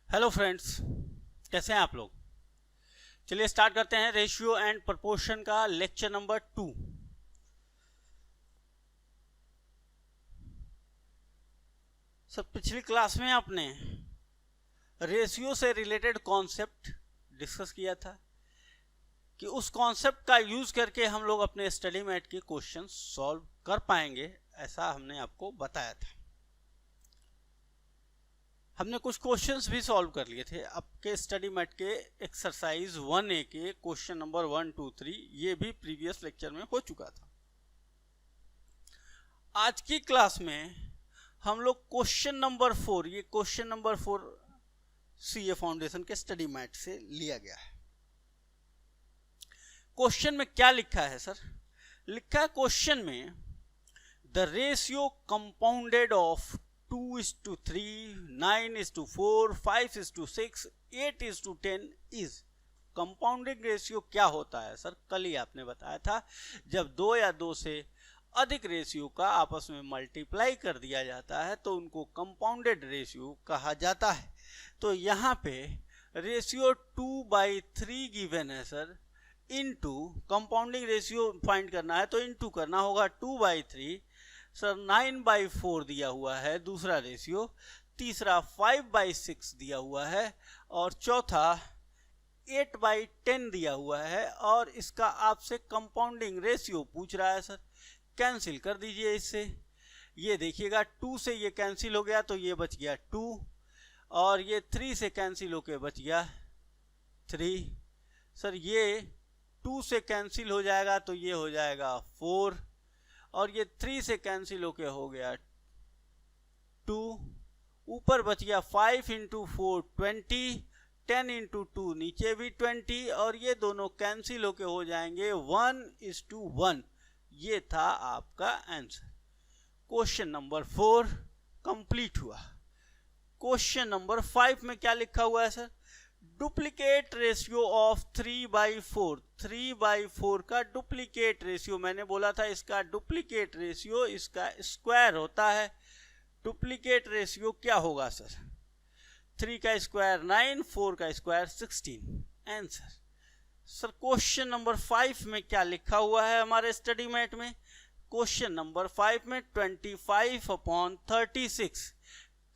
Hello friends, कैसे हैं आप लोग। चलिए स्टार्ट करते हैं रेशियो एंड प्रोपोर्शन का लेक्चर नंबर 2। सर पिछली क्लास में आपने रेशियो से रिलेटेड कॉन्सेप्ट डिस्कस किया था कि उस कॉन्सेप्ट का यूज करके हम लोग अपने स्टडी मैट के क्वेश्चन सॉल्व कर पाएंगे, ऐसा हमने आपको बताया था। हमने कुछ क्वेश्चंस भी सॉल्व कर लिए थे आपके स्टडी मैट के एक्सरसाइज 1A के क्वेश्चन नंबर 1, 2, 3, ये भी प्रीवियस लेक्चर में हो चुका था। आज की क्लास में हम लोग क्वेश्चन नंबर 4, ये क्वेश्चन नंबर 4 सीए फाउंडेशन के स्टडी मैट से लिया गया है। क्वेश्चन में क्या लिखा है सर? लिखा है क्वेश्चन में the ratio compounded of 2:3, 9:4, 5:6, 8:10 is. Compounding ratio क्या होता है सर? कल ही आपने बताया था, जब 2 या 2 से अधिक रेशियो का आपस में मल्टीप्लाई कर दिया जाता है तो उनको कंपाउंडेड रेशियो कहा जाता है। तो यहाँ पे रेशियो 2/3 गिवन है sir, into compounding ratio find करना है तो इनटू करना होगा 2/3 सर, 9/4 दिया हुआ है दूसरा रेशियो, तीसरा 5/6 दिया हुआ है और चौथा 8/10 दिया हुआ है और इसका आपसे कंपाउंडिंग रेशियो पूछ रहा है सर। कैंसिल कर दीजिए इससे, ये देखिएगा 2 से ये कैंसिल हो गया तो ये बच गया 2 और ये 3 से कैंसिल होके बच गया 3 सर, ये 2 से कैंसिल हो जाएगा तो ये हो जाएगा 4 और ये 3 से कैंसिल होके हो गया 2, ऊपर बच गया 5 × 4 20, 10 × 2 नीचे भी 20 और ये दोनों कैंसिल होके हो जाएंगे 1:1। ये था आपका आंसर। क्वेश्चन नंबर 4 कंप्लीट हुआ। क्वेश्चन नंबर 5 में क्या लिखा हुआ है सर? Duplicate ratio of 3/4। 3/4 का डुप्लीकेट रेशियो, मैंने बोला था इसका डुप्लीकेट रेशियो इसका स्क्वायर होता है। डुप्लीकेट रेशियो क्या होगा सर? 3 का स्क्वायर 9, 4 का square 16। Answer sir question number 5 में क्या लिखा हुआ है हमारे स्टडी मैट में? क्वेश्चन नंबर 5 में 25/36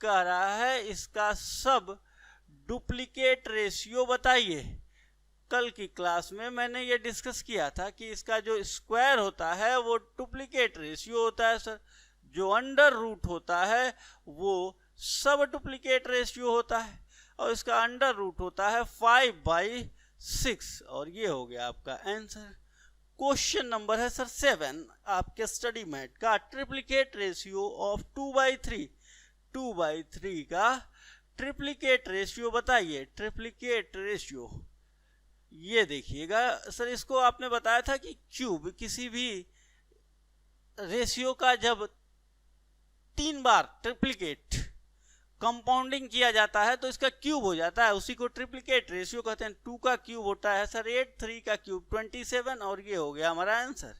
कह रहा है इसका सब डुप्लीकेट रेशियो बताइए। कल की क्लास में मैंने ये डिस्कस किया था कि इसका जो स्क्वायर होता है वो डुप्लीकेट रेशियो होता है सर, जो अंडर रूट होता है वो सब डुप्लीकेट रेशियो होता है और इसका अंडर रूट होता है 5/6 और ये हो गया आपका आंसर। क्वेश्चन नंबर है सर 7 आपके स्टडी मैट का, ट्रिप्लीकेट रेशियो ऑफ 2/3। 2/3 का ट्रिप्लीकेट रेशियो बताइए। ट्रिप्लीकेट रेशियो ये देखिएगा सर, इसको आपने बताया था कि क्यूब, किसी भी रेशियो का जब 3 बार ट्रिप्लीकेट कंपाउंडिंग किया जाता है तो इसका क्यूब हो जाता है, उसी को ट्रिप्लीकेट रेशियो कहते हैं। 2 का क्यूब होता है सर 8, 3 का क्यूब 27 और ये हो गया हमारा आंसर।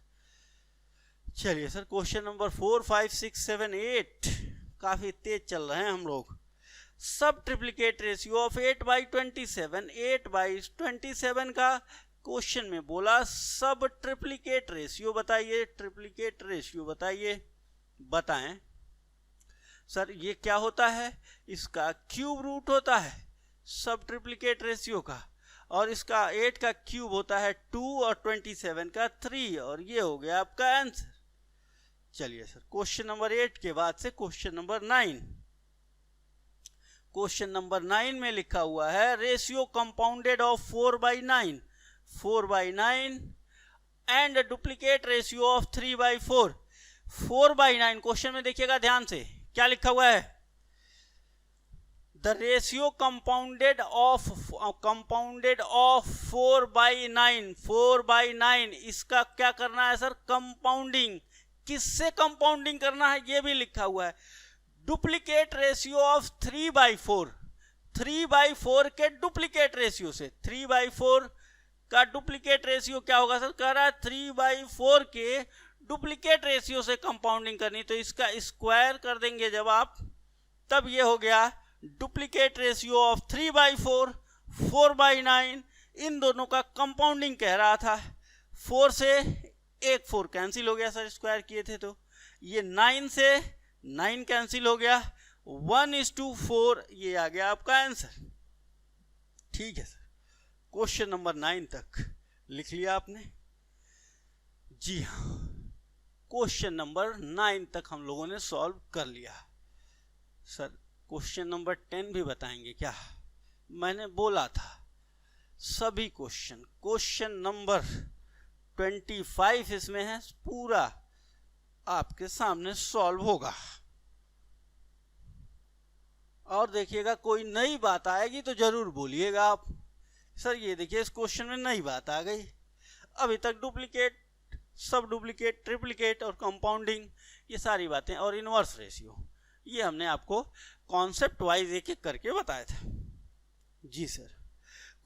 चलिए सर क्वेश्चन नंबर 4, 5, 6, 7, 8 काफी तेज चल रहे हैं हम लोग। सब ट्रिप्लीकेट रेशियो ऑफ 8/27। 8/27 का क्वेश्चन में बोला सब ट्रिप्लीकेट रेशियो बताइए। ट्रिप्लीकेट रेशियो बताइए, बताएं सर। ये क्या होता है? इसका क्यूब रूट होता है सब ट्रिप्लीकेट रेशियो का और इसका 8 का क्यूब होता है 2 और 27 का 3 और ये हो गया आपका आंसर। चलिए सर क्वेश्चन नंबर 8 के बाद से क्वेश्चन नंबर 9। क्वेश्चन नंबर 9 में लिखा हुआ है ratio compounded of 4/9। 4/9 and duplicate ratio of 3/4। 4/9 question में देखिएगा ध्यान से क्या लिखा हुआ है? The ratio compounded of 4/9। 4/9 इसका क्या करना है सर? कंपाउंडिंग। किससे कंपाउंडिंग करना है ये भी लिखा हुआ है। Duplicate ratio of 3/4। 3/4 के डुप्लीकेट रेशियो से। 3/4 का डुप्लीकेट रेशियो क्या होगा सर? कह रहा है 3/4 के डुप्लीकेट रेशियो से कंपाउंडिंग करनी, तो इसका स्क्वायर कर देंगे जब आप, तब ये हो गया डुप्लीकेट रेशियो ऑफ 3/4, 4/9, इन दोनों का कंपाउंडिंग कह रहा था। 4 से एक 4 कैंसिल हो गया सर, स्क्वायर किए थे तो। ये 9 से 9 कैंसिल हो गया, 1:4 ये आ गया आपका आंसर। ठीक है सर, क्वेश्चन नंबर 9 तक लिख लिया आपने? जी हाँ, क्वेश्चन नंबर 9 तक हम लोगों ने सॉल्व कर लिया। सर क्वेश्चन नंबर 10 भी बताएंगे क्या? मैंने बोला था सभी क्वेश्चन नंबर 25 इसमें है, पूरा आपके सामने सॉल्व होगा। और देखिएगा कोई नई बात आएगी तो जरूर बोलिएगा आप। सर ये देखिए इस क्वेश्चन में नई बात आ गई। अभी तक डुप्लीकेट, सब डुप्लीकेट, ट्रिप्लीकेट और कंपाउंडिंग, ये सारी बातें, और इनवर्स रेशियो, ये हमने आपको कॉन्सेप्ट वाइज एक एक करके बताया था। जी सर,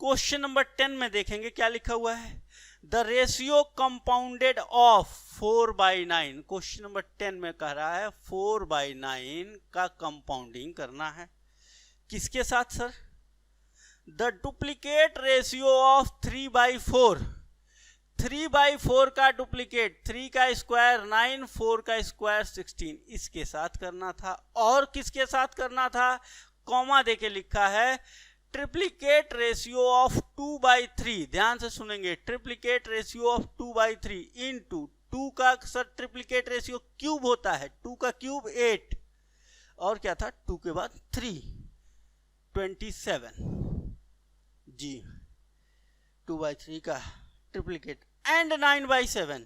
क्वेश्चन नंबर 10 में देखेंगे क्या लिखा हुआ है। The ratio compounded of 4/9, question number 10 में कह रहा है 4/9 का कंपाउंडिंग करना है। किसके साथ sir? The duplicate ratio of 3/4, 3/4 का डुप्लीकेट, 3 का स्क्वायर 9, 4 का स्क्वायर 16, इसके साथ करना था। और किसके साथ करना था? कॉमा देके लिखा है ट्रिप्लीकेट रेशियो ऑफ 2/3, ध्यान से सुनेंगे, ट्रिप्लीकेट रेशियो ऑफ 2/3 इनटू 2 का सर ट्रिप्लीकेट रेशियो क्यूब होता है, 2 का क्यूब 8, और क्या था 2 के बाद 3, 27। जी 2/3 का ट्रिप्लीकेट एंड 9/7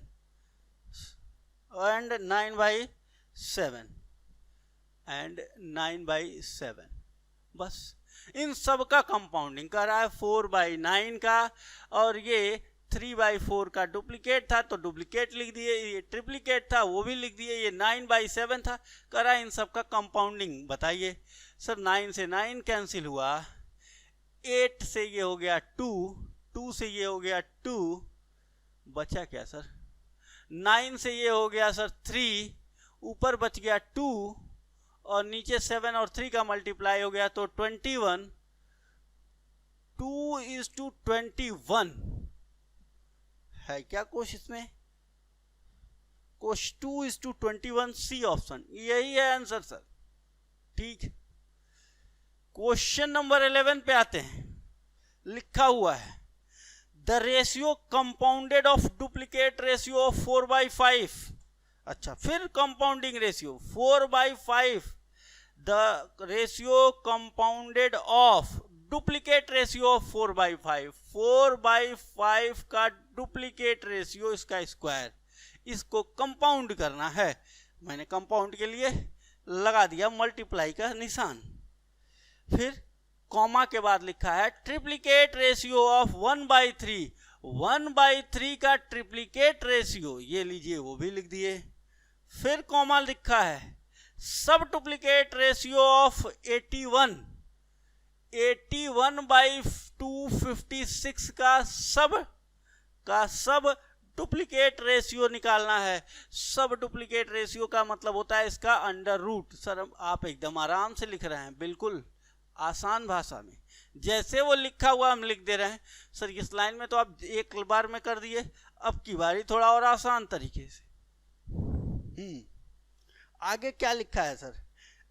एंड 9/7 एंड 9/7, बस इन सब का कंपाउंडिंग कर रहा है 4/9 का। और ये 3/4 का डुप्लीकेट था तो डुप्लीकेट लिख दिए, ये ट्रिप्लीकेट था वो भी लिख दिए, ये 9/7 था, करा इन सब का कंपाउंडिंग बताइए। सर 9 से 9 कैंसिल हुआ, 8 से ये हो गया 2, 2 से ये हो गया 2, बचा क्या सर? 9 से ये हो गया सर 3, ऊपर बच गया 2, और नीचे 7 और 3 का मल्टीप्लाई हो गया तो 21, 2:21 है क्या क्वेश्चन में? क्वेश्चन 2:21 सी ऑप्शन, यही है आंसर सर। ठीक, क्वेश्चन नंबर 11 पे आते हैं। लिखा हुआ है the ratio compounded of duplicate ratio of 4/5, अच्छा फिर compounding ratio 4/5, the ratio compounded of duplicate ratio of 4/5, 4/5 का डुप्लीकेट रेशियो इसका स्क्वायर, इसको कंपाउंड करना है। मैंने कंपाउंड के लिए लगा दिया मल्टीप्लाई का निशान। फिर कॉमा के बाद लिखा है ट्रिप्लीकेट रेशियो ऑफ 1/3, 1/3 का ट्रिप्लीकेट रेशियो, ये लीजिए वो भी लिख दिए। फिर कॉमा लिखा है सब डुप्लीकेट रेशियो ऑफ 81, 81/256 का सब डुप्लीकेट रेशियो निकालना है। सब डुप्लीकेट रेशियो का मतलब होता है इसका अंडर रूट। सर आप एकदम आराम से लिख रहे हैं, बिल्कुल आसान भाषा में, जैसे वो लिखा हुआ हम लिख दे रहे हैं। सर इस लाइन में तो आप एक बार में कर दिए, अब की बारी थोड़ा और आसान तरीके से। आगे क्या लिखा है सर?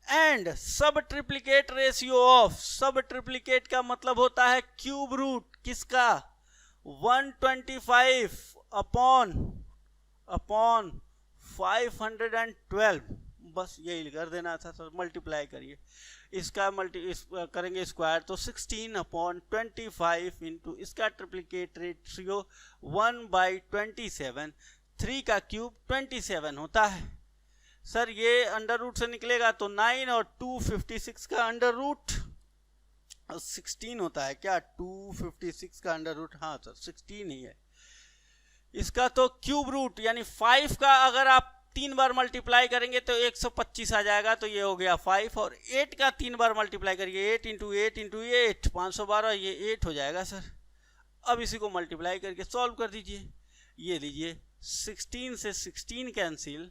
एंड सब ट्रिप्लीकेट रेशियो ऑफ, सब ट्रिप्लीकेट का मतलब होता है क्यूब रूट किसका? 125 अपॉन 512, बस यही कर देना था सर। मल्टीप्लाई करिए इसका, करेंगे स्क्वायर तो 16/25 इंटू इसका ट्रिप्लीकेट रेशियो 1/27, 3 का क्यूब 27 होता है। सर ये अंडर रूट से निकलेगा तो 9 और 256 का अंडर रूट 16 होता है क्या? 256 का अंडर रूट, हाँ सर 16 ही है। इसका तो क्यूब रूट यानी 5 का अगर आप 3 बार मल्टीप्लाई करेंगे तो 125 आ जाएगा, तो ये हो गया 5। और 8 का 3 बार मल्टीप्लाई करिए, 8 इंटू 8 इंटू 8 512, ये 8 हो जाएगा सर। अब इसी को मल्टीप्लाई करके सॉल्व कर दीजिए। ये लीजिए 16 से 16 कैंसिल,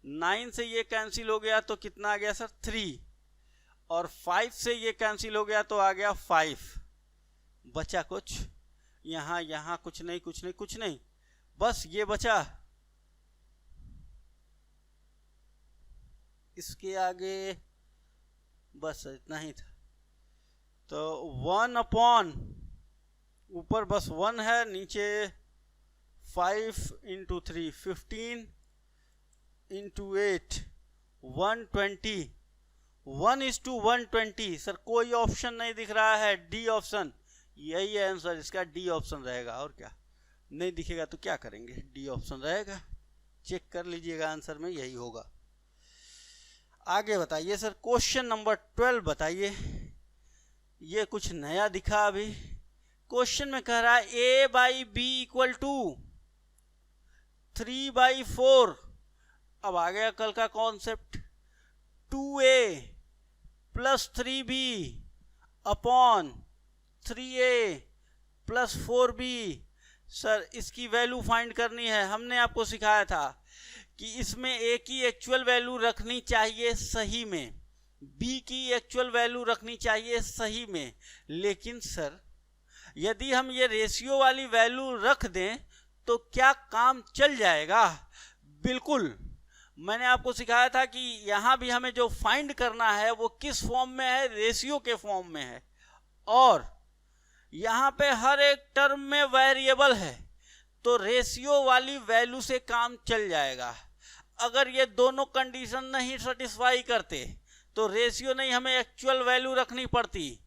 9 से ये कैंसिल हो गया तो कितना आ गया सर? 3, और 5 से ये कैंसिल हो गया तो आ गया 5, बचा कुछ यहाँ, यहाँ कुछ नहीं, कुछ नहीं, कुछ नहीं, बस ये बचा। इसके आगे बस इतना ही था। तो 1 अपॉन, ऊपर बस 1 है, नीचे 5 इंटू 3 15 इंटू 8 120, 1:120। सर कोई ऑप्शन नहीं दिख रहा है, डी ऑप्शन, यही है आंसर इसका, डी ऑप्शन रहेगा। और क्या, नहीं दिखेगा तो क्या करेंगे, डी ऑप्शन रहेगा, चेक कर लीजिएगा, आंसर में यही होगा। आगे बताइए सर, क्वेश्चन नंबर 12 बताइए। ये कुछ नया दिखा अभी। क्वेश्चन में कह रहा है a by B equal to 3/4। अब आ गया कल का concept, 2a plus 3b upon 3a plus 4b। Sir इसकी वैल्यू फाइंड करनी है। हमने आपको सिखाया था कि इसमें a की एक्चुअल वैल्यू रखनी चाहिए सही में, b की एक्चुअल वैल्यू रखनी चाहिए सही में। लेकिन सर यदि हम ये रेशियो वाली वैल्यू रख दें तो क्या काम चल जाएगा? बिल्कुल। मैंने आपको सिखाया था कि यहाँ भी हमें जो फाइंड करना है वो किस फॉर्म में है, रेशियो के फॉर्म में है, और यहाँ पे हर एक टर्म में वेरिएबल है, तो रेशियो वाली वैल्यू से काम चल जाएगा। अगर ये दोनों कंडीशन नहीं सेटिस्फाई करते तो रेशियो नहीं, हमें एक्चुअल वैल्यू रखनी पड़ती,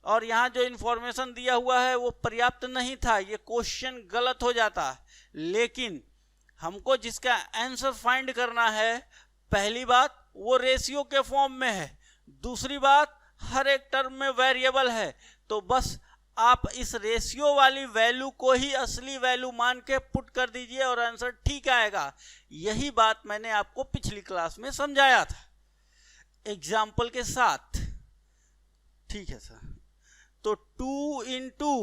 और यहाँ जो इन्फॉर्मेशन दिया हुआ है वो पर्याप्त नहीं था, ये क्वेश्चन गलत हो जाता। लेकिन हमको जिसका आंसर फाइंड करना है, पहली बात वो रेशियो के फॉर्म में है, दूसरी बात हर एक टर्म में वेरिएबल है, तो बस आप इस रेशियो वाली वैल्यू को ही असली वैल्यू मान के पुट कर दीजिए और आंसर ठीक आएगा। यही बात मैंने आपको पिछली क्लास में समझाया था एग्जाम्पल के साथ। ठीक है सर, तो 2 इंटू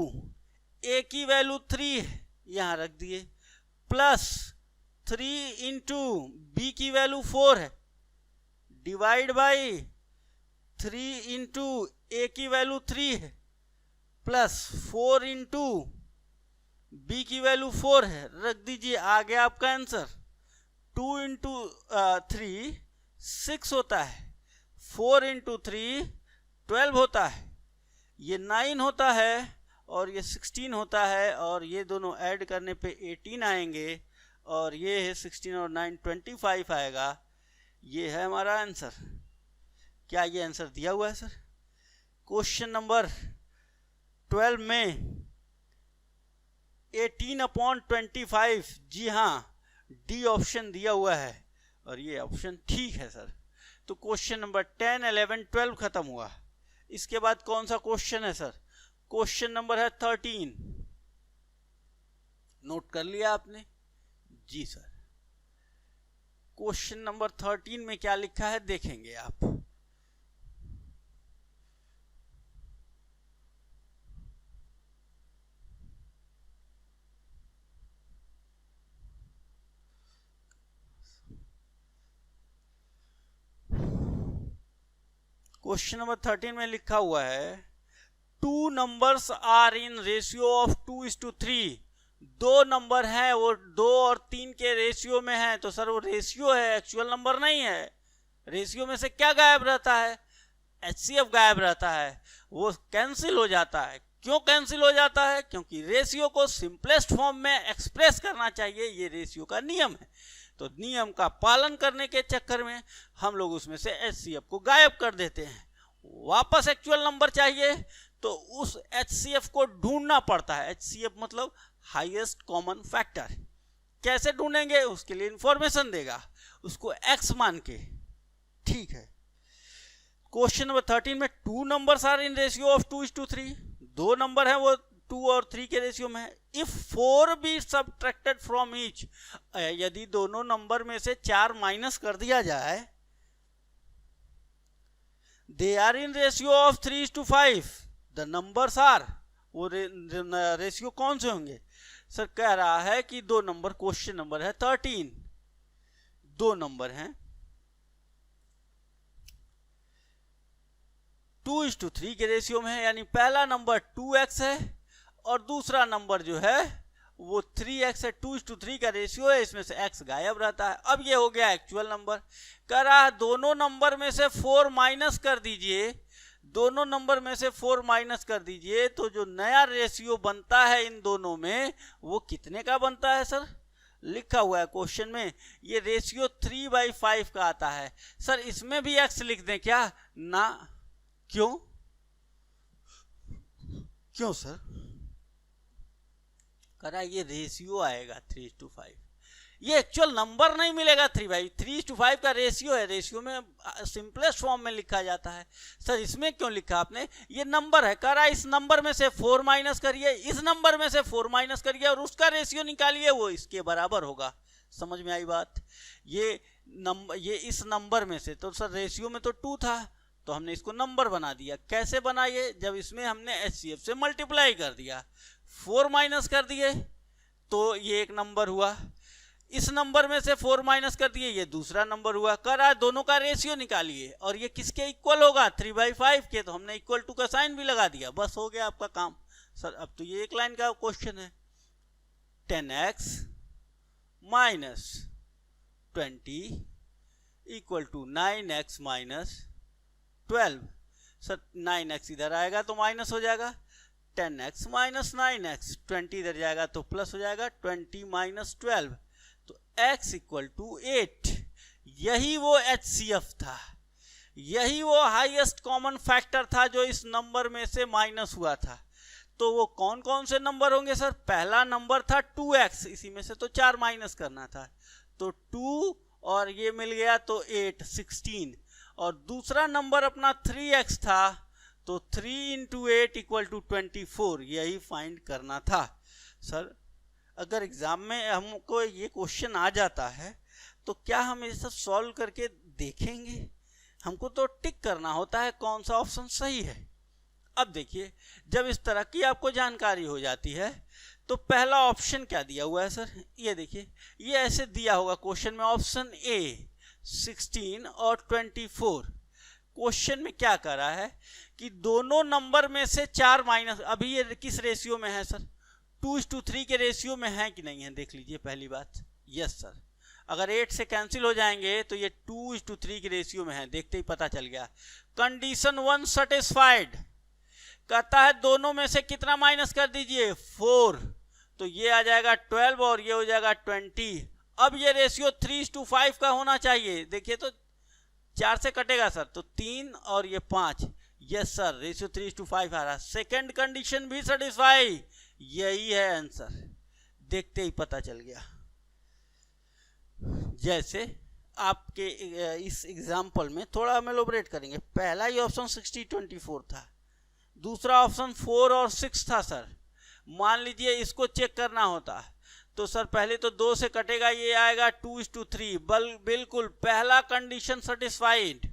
ए की वैल्यू 3 है, यहां रख दिए, प्लस 3 इंटू बी की वैल्यू 4 है, डिवाइड बाई 3 इंटू ए की वैल्यू 3 है, प्लस 4 इंटू बी की वैल्यू 4 है, रख दीजिए। आ गया आपका आंसर। 2 इंटू 3 6 होता है, 4 इंटू 3 12 होता है, ये 9 होता है और ये 16 होता है, और ये दोनों ऐड करने पे 18 आएंगे, और ये है 16 और 9 25 आएगा। ये है हमारा आंसर। क्या ये आंसर दिया हुआ है सर? क्वेश्चन नंबर 12 में 18/25, जी हाँ, डी ऑप्शन दिया हुआ है, और ये ऑप्शन ठीक है सर। तो क्वेश्चन नंबर 10, 11, 12 खत्म हुआ। इसके बाद कौन सा क्वेश्चन है सर? क्वेश्चन नंबर है 13। नोट कर लिया आपने? जी सर। क्वेश्चन नंबर 13 में क्या लिखा है देखेंगे आप। क्वेश्चन नंबर 13 में लिखा हुआ है 2 numbers are in ratio of 2:3। दो नंबर हैं, वो 2 और 3 के रेशियो में है, तो सर वो रेशियो है, एक्चुअल नंबर नहीं है। रेशियो में से क्या गायब रहता है? HCF गायब रहता है, वो कैंसिल हो जाता है। क्यों कैंसिल हो जाता है? क्योंकि रेशियो को सिंपलेस्ट फॉर्म में एक्सप्रेस करना चाहिए, ये रेशियो का नियम है। तो नियम का पालन करने के चक्कर में हम लोग उसमें से HCF को गायब कर देते हैं। वापस एक्चुअल नंबर चाहिए तो उस HCF को ढूंढना पड़ता है। HCF मतलब हाईएस्ट कॉमन फैक्टर। कैसे ढूंढेंगे? उसके लिए इंफॉर्मेशन देगा, उसको x मान के। ठीक है। क्वेश्चन नंबर 13 में 2 numbers are in ratio of 2:3। दो नंबर है वो 2 और 3 के रेशियो में है। If 4 be subtracted from each, यदि दोनों नंबर में से 4 माइनस कर दिया जाए, they are in ratio of 3:5। The numbers are, वो रेशियो कौन से होंगे? सर कह रहा है कि दो नंबर, क्वेश्चन नंबर है 13, दो नंबर हैं, 2:3 के रेशियो में है, यानी पहला नंबर 2x है और दूसरा नंबर जो है वो 3x है। 2:3 का रेशियो है, इसमें से x गायब रहता है। अब ये हो गया एक्चुअल नंबर। कह रहा है दोनों नंबर में से 4 माइनस कर दीजिए, दोनों नंबर में से 4 माइनस कर दीजिए, तो जो नया रेशियो बनता है इन दोनों में वो कितने का बनता है सर? लिखा हुआ है क्वेश्चन में, ये रेशियो 3/5 का आता है। सर इसमें भी x लिख दें क्या? ना। क्यों? क्यों सर? करा ये रेशियो आएगा 3:5, ये एक्चुअल नंबर नहीं मिलेगा 3/5 का रेशियो है। रेशियो में सिंपलेस्ट फॉर्म में लिखा जाता है। सर इसमें क्यों लिखा आपने? ये नंबर है। कह रहा है इस नंबर में से 4 माइनस करिए, इस नंबर में से 4 माइनस करिए और उसका रेशियो निकालिए, वो इसके बराबर होगा। समझ में आई बात? ये इस नंबर में से, तो सर रेशियो में तो 2 था तो हमने इसको नंबर बना दिया। कैसे बनाइए? जब इसमें हमने HCF से मल्टीप्लाई कर दिया, 4 माइनस कर दिए तो ये एक नंबर हुआ, इस नंबर में से 4 माइनस कर दिए, ये दूसरा नंबर हुआ। कह रहा है दोनों का रेशियो निकालिए और ये किसके इक्वल होगा? 3/5 के। तो हमने इक्वल टू का साइन भी लगा दिया, बस हो गया आपका काम। सर अब तो ये एक लाइन का क्वेश्चन है। 10x minus 20 equal to 9x minus 12। Sir 9x इधर आएगा तो माइनस हो जाएगा, 10x माइनस 9x, 20 इधर जाएगा तो प्लस हो जाएगा, 20 माइनस 12, तो x इक्वल टू 8। यही वो HCF था, यही वो हाईएस्ट कॉमन फैक्टर था जो इस नंबर में से माइनस हुआ था। तो वो कौन कौन से नंबर होंगे सर? पहला नंबर था 2x, इसी में से तो 4 माइनस करना था, तो 2 और ये मिल गया तो 8, 16। और दूसरा नंबर अपना 3x था, तो 3 इंटू 8 इक्वल टू 24, यही फाइंड करना था। सर अगर एग्जाम में हमको ये क्वेश्चन आ जाता है तो क्या हम ये सब सॉल्व करके देखेंगे? हमको तो टिक करना होता है कौन सा ऑप्शन सही है। अब देखिए, जब इस तरह की आपको जानकारी हो जाती है तो पहला ऑप्शन क्या दिया हुआ है सर? ये देखिए, ये ऐसे दिया होगा क्वेश्चन में, ऑप्शन ए 16 और 24। क्वेश्चन में क्या कर रहा है कि दोनों नंबर में से 4 माइनस, अभी ये किस रेशियो में है सर? 2:3 के रेशियो में है कि नहीं है, देख लीजिए पहली बात। यस सर, अगर 8 से कैंसिल हो जाएंगे तो ये 2:3 के रेशियो में है, देखते ही पता चल गया। Condition 1 satisfied. कहता है दोनों में से कितना माइनस कर दीजिए? 4, तो ये आ जाएगा 12 और ये हो जाएगा 20। अब ये रेशियो 3:5 का होना चाहिए। देखिए तो 4 से कटेगा सर, तो 3 और ये 5। यस सर, रेशियो 3:5 आ रहा। सेकेंड कंडीशन भी सेटिस्फाई, यही है आंसर, देखते ही पता चल गया। जैसे आपके इस एग्जाम्पल में थोड़ा हम एलोबरेट करेंगे। पहला ही ऑप्शन 60-24 था, दूसरा ऑप्शन 4 और 6 था सर। मान लीजिए इसको चेक करना होता तो सर पहले तो 2 से कटेगा, ये आएगा 2:3, बिल्कुल पहला कंडीशन सेटिस्फाइड।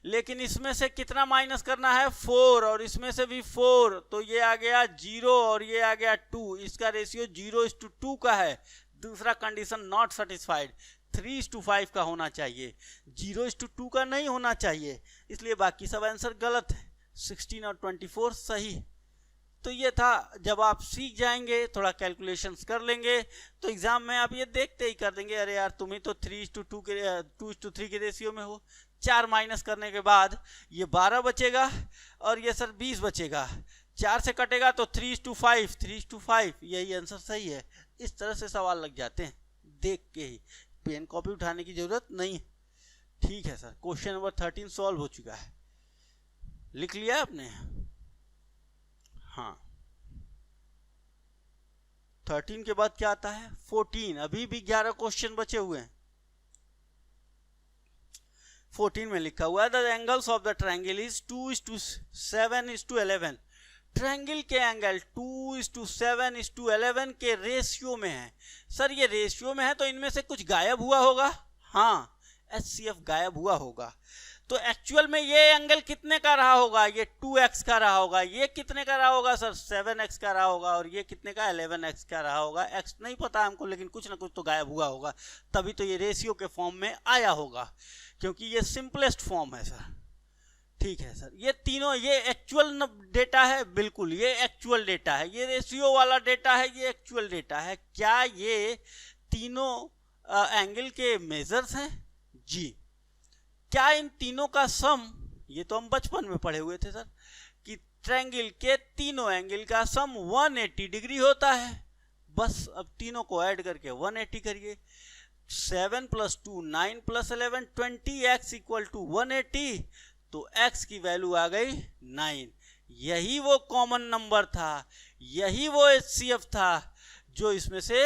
लेकिन इसमें से कितना माइनस करना है? 4, और इसमें से भी 4, तो ये आ गया 0 और ये आ गया 2। इसका रेशियो 0:2 का है। दूसरा कंडीशन नॉट सेटिस्फाइड, 3:5 का होना चाहिए, 0:2 का नहीं होना चाहिए, इसलिए बाकी सब आंसर गलत है। 16 और 24 सही। तो ये था, जब आप सीख जाएंगे, थोड़ा कैलकुलेशंस कर लेंगे, तो एग्जाम में आप ये देखते ही कर देंगे, अरे यार तुम्ही तो 2:3 के रेशियो में हो। 4 माइनस करने के बाद ये 12 बचेगा और ये सर 20 बचेगा। 4 से कटेगा तो 3:5, यही आंसर सही है। इस तरह से सवाल लग जाते हैं, देख के ही, पेन कॉपी उठाने की जरूरत नहीं। ठीक है सर, क्वेश्चन नंबर 13 सॉल्व हो चुका है, लिख लिया आपने? हाँ, 13 के बाद क्या आता है? 14। अभी भी 11 क्वेश्चन बचे हुए हैं। 14 में लिखा हुआ है the angles of the triangle is 2:7:11। Triangle के एंगल 2:7:11 के रेशियो में है। सर ये रेशियो में है तो इनमें से कुछ गायब हुआ होगा। हाँ, HCF गायब हुआ होगा। तो एक्चुअल में ये एंगल कितने का रहा होगा? ये 2x का रहा होगा। ये कितने का रहा होगा सर? 7x का रहा होगा। और ये कितने का? 11x का रहा होगा। x नहीं पता हमको, लेकिन कुछ ना कुछ तो गायब हुआ होगा, तभी तो ये रेशियो के फॉर्म में आया होगा, क्योंकि ये सिंपलेस्ट फॉर्म है सर। ठीक है सर, ये तीनों, ये एक्चुअल डेटा है, बिल्कुल ये एक्चुअल डेटा है, ये रेशियो वाला डेटा है, ये एक्चुअल डेटा है। क्या ये तीनों एंगल के मेजर्स हैं? जी। क्या इन तीनों का सम, ये तो हम बचपन में पढ़े हुए थे सर, कि ट्रायंगल के तीनों एंगल का सम 180 डिग्री होता है। बस अब तीनों को ऐड करके 180 करिए। 7 + 2 9 + 11 20 x = 180, तो x की वैल्यू आ गई 9। यही वो कॉमन नंबर था, यही वो HCF था जो इसमें से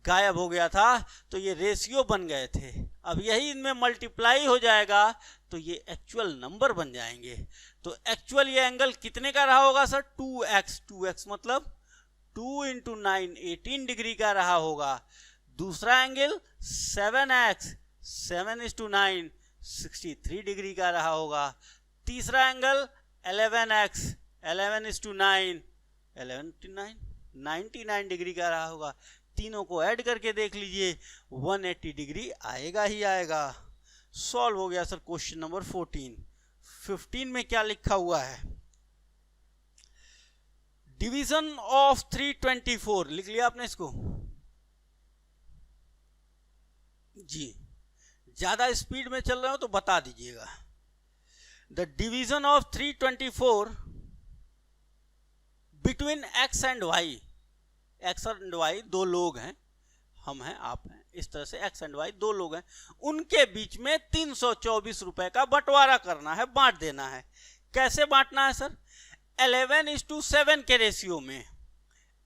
गायब हो गया था, तो ये रेशियो बन गए थे। अब यही इनमें मल्टीप्लाई हो जाएगा तो ये एक्चुअल नंबर बन जाएंगे। तो एक्चुअल ये एंगल कितने का रहा होगा सर? 2x मतलब 2 × 9 18 डिग्री का रहा होगा। दूसरा एंगल 7x 7:9 63 डिग्री का रहा होगा। तीसरा एंगल 11x 11:9 11 99 डिग्री का रहा होगा। तीनों को ऐड करके देख लीजिए 180 डिग्री आएगा ही आएगा। सॉल्व हो गया सर क्वेश्चन नंबर 14। 15 में क्या लिखा हुआ है? डिवीजन ऑफ 324 लिख लिया आपने इसको? जी, ज्यादा स्पीड में चल रहे हो तो बता दीजिएगा। The division of 324 between x and y, x and y दो लोग हैं, हम हैं आप हैं, इस तरह से x एंड y दो लोग हैं, उनके बीच में 324 रुपए का बंटवारा करना है, बांट देना है। कैसे बांटना है सर? 11:7 के रेशियो में,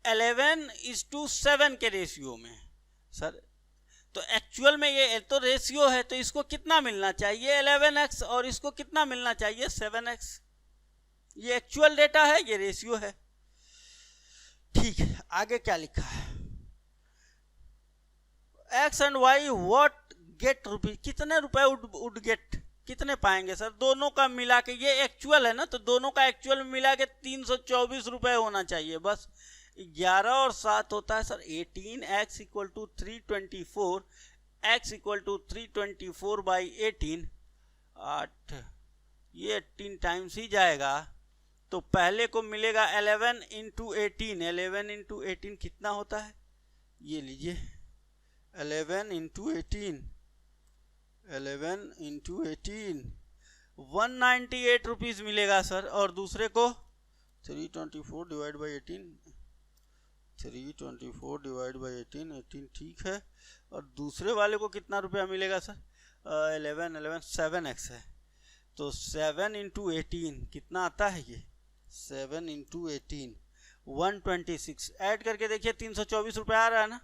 11:7 के रेशियो में सर। तो एक्चुअल में ये तो रेशियो है, तो इसको कितना मिलना चाहिए? 11x, और इसको कितना मिलना चाहिए? 7x। ये एक्चुअल डेटा है, ये रेशियो है। ठीक है, आगे क्या लिखा है? x and y what gate rupees, कितने रुपए वुड गेट, कितने पाएंगे सर? दोनों का मिला के, ये एक्चुअल है ना, तो दोनों का एक्चुअल मिला के 324 रुपए होना चाहिए। बस 11 और 7 होता है सर 18, x = 324, x = 324 / 18, 8, ये 18 टाइम्स ही जाएगा, तो पहले को मिलेगा 11 × 18, 11 × 18 कितना होता है? ये लीजिए 11 × 18, 11 × 18 198 रुपीज मिलेगा सर। और दूसरे को 324 डिवाइड बाई 18, 324 डिवाइड बाई 18, 18 ठीक है। और दूसरे वाले को कितना रुपया मिलेगा सर? 11 7x है, तो 7 × 18 कितना आता है? ये 7 × 18 126, ऐड करके देखिए 324 रुपये आ रहा है ना?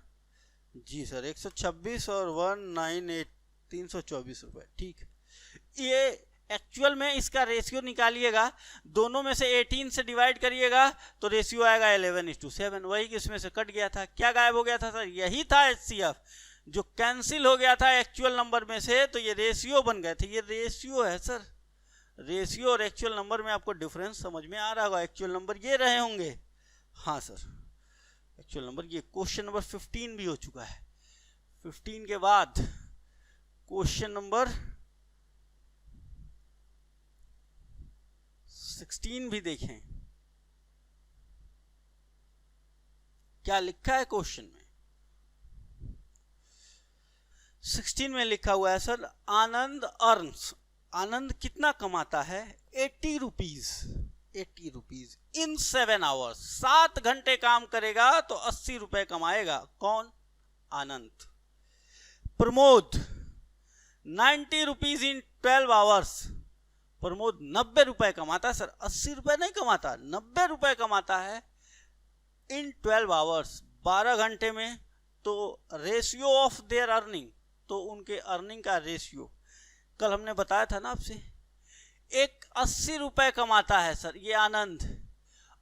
जी सर, 126 और 198 324 रुपये, ठीक। ये एक्चुअल में इसका रेशियो निकालिएगा, दोनों में से 18 से डिवाइड करिएगा तो रेशियो आएगा 11:7। वही इसमें से कट गया था, क्या गायब हो गया था सर? यही था HCF जो कैंसिल हो गया था एक्चुअल नंबर में से, तो ये रेशियो बन गए थे। ये रेशियो है सर, रेशियो और एक्चुअल नंबर में आपको डिफरेंस समझ में आ रहा होगा। एक्चुअल नंबर ये रहे होंगे, हाँ सर, एक्चुअल नंबर ये। क्वेश्चन नंबर 15 भी हो चुका है। 15 के बाद क्वेश्चन नंबर 16 भी देखें, क्या लिखा है क्वेश्चन में। 16 में लिखा हुआ है सर, आनंद अर्न्स, आनंद कितना कमाता है? 80 रुपीज, 80 रुपीज इन 7 आवर्स। 7 घंटे काम करेगा तो 80 रुपए कमाएगा। कौन? Anand. Pramod 90 rupees in 12 hours. Pramod 90 रुपए कमाता है सर, 80 रुपए नहीं कमाता, 90 रुपए कमाता है इन 12 आवर्स, 12 घंटे में। तो रेशियो ऑफ देयर अर्निंग, तो उनके अर्निंग का रेशियो कल हमने बताया था ना आपसे। एक 80 रुपए कमाता है सर ये आनंद,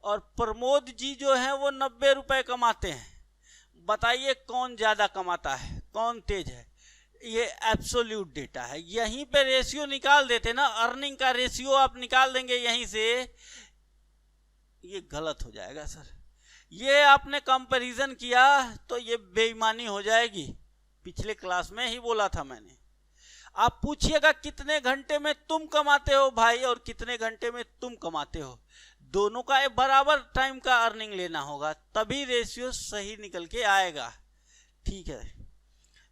और प्रमोद जी जो है वो 90 रुपए कमाते हैं। बताइए कौन ज्यादा कमाता है, कौन तेज है? ये एब्सोल्यूट डेटा है, यहीं पे रेशियो निकाल देते ना, अर्निंग का रेशियो आप निकाल देंगे यहीं से। ये गलत हो जाएगा सर, ये आपने कंपैरिजन किया तो ये बेईमानी हो जाएगी। पिछले क्लास में ही बोला था मैंने। आप पूछिएगा कितने घंटे में तुम कमाते हो भाई और कितने घंटे में तुम कमाते हो, दोनों का एक बराबर टाइम का अर्निंग लेना होगा, तभी रेशियो सही निकल के आएगा। ठीक है,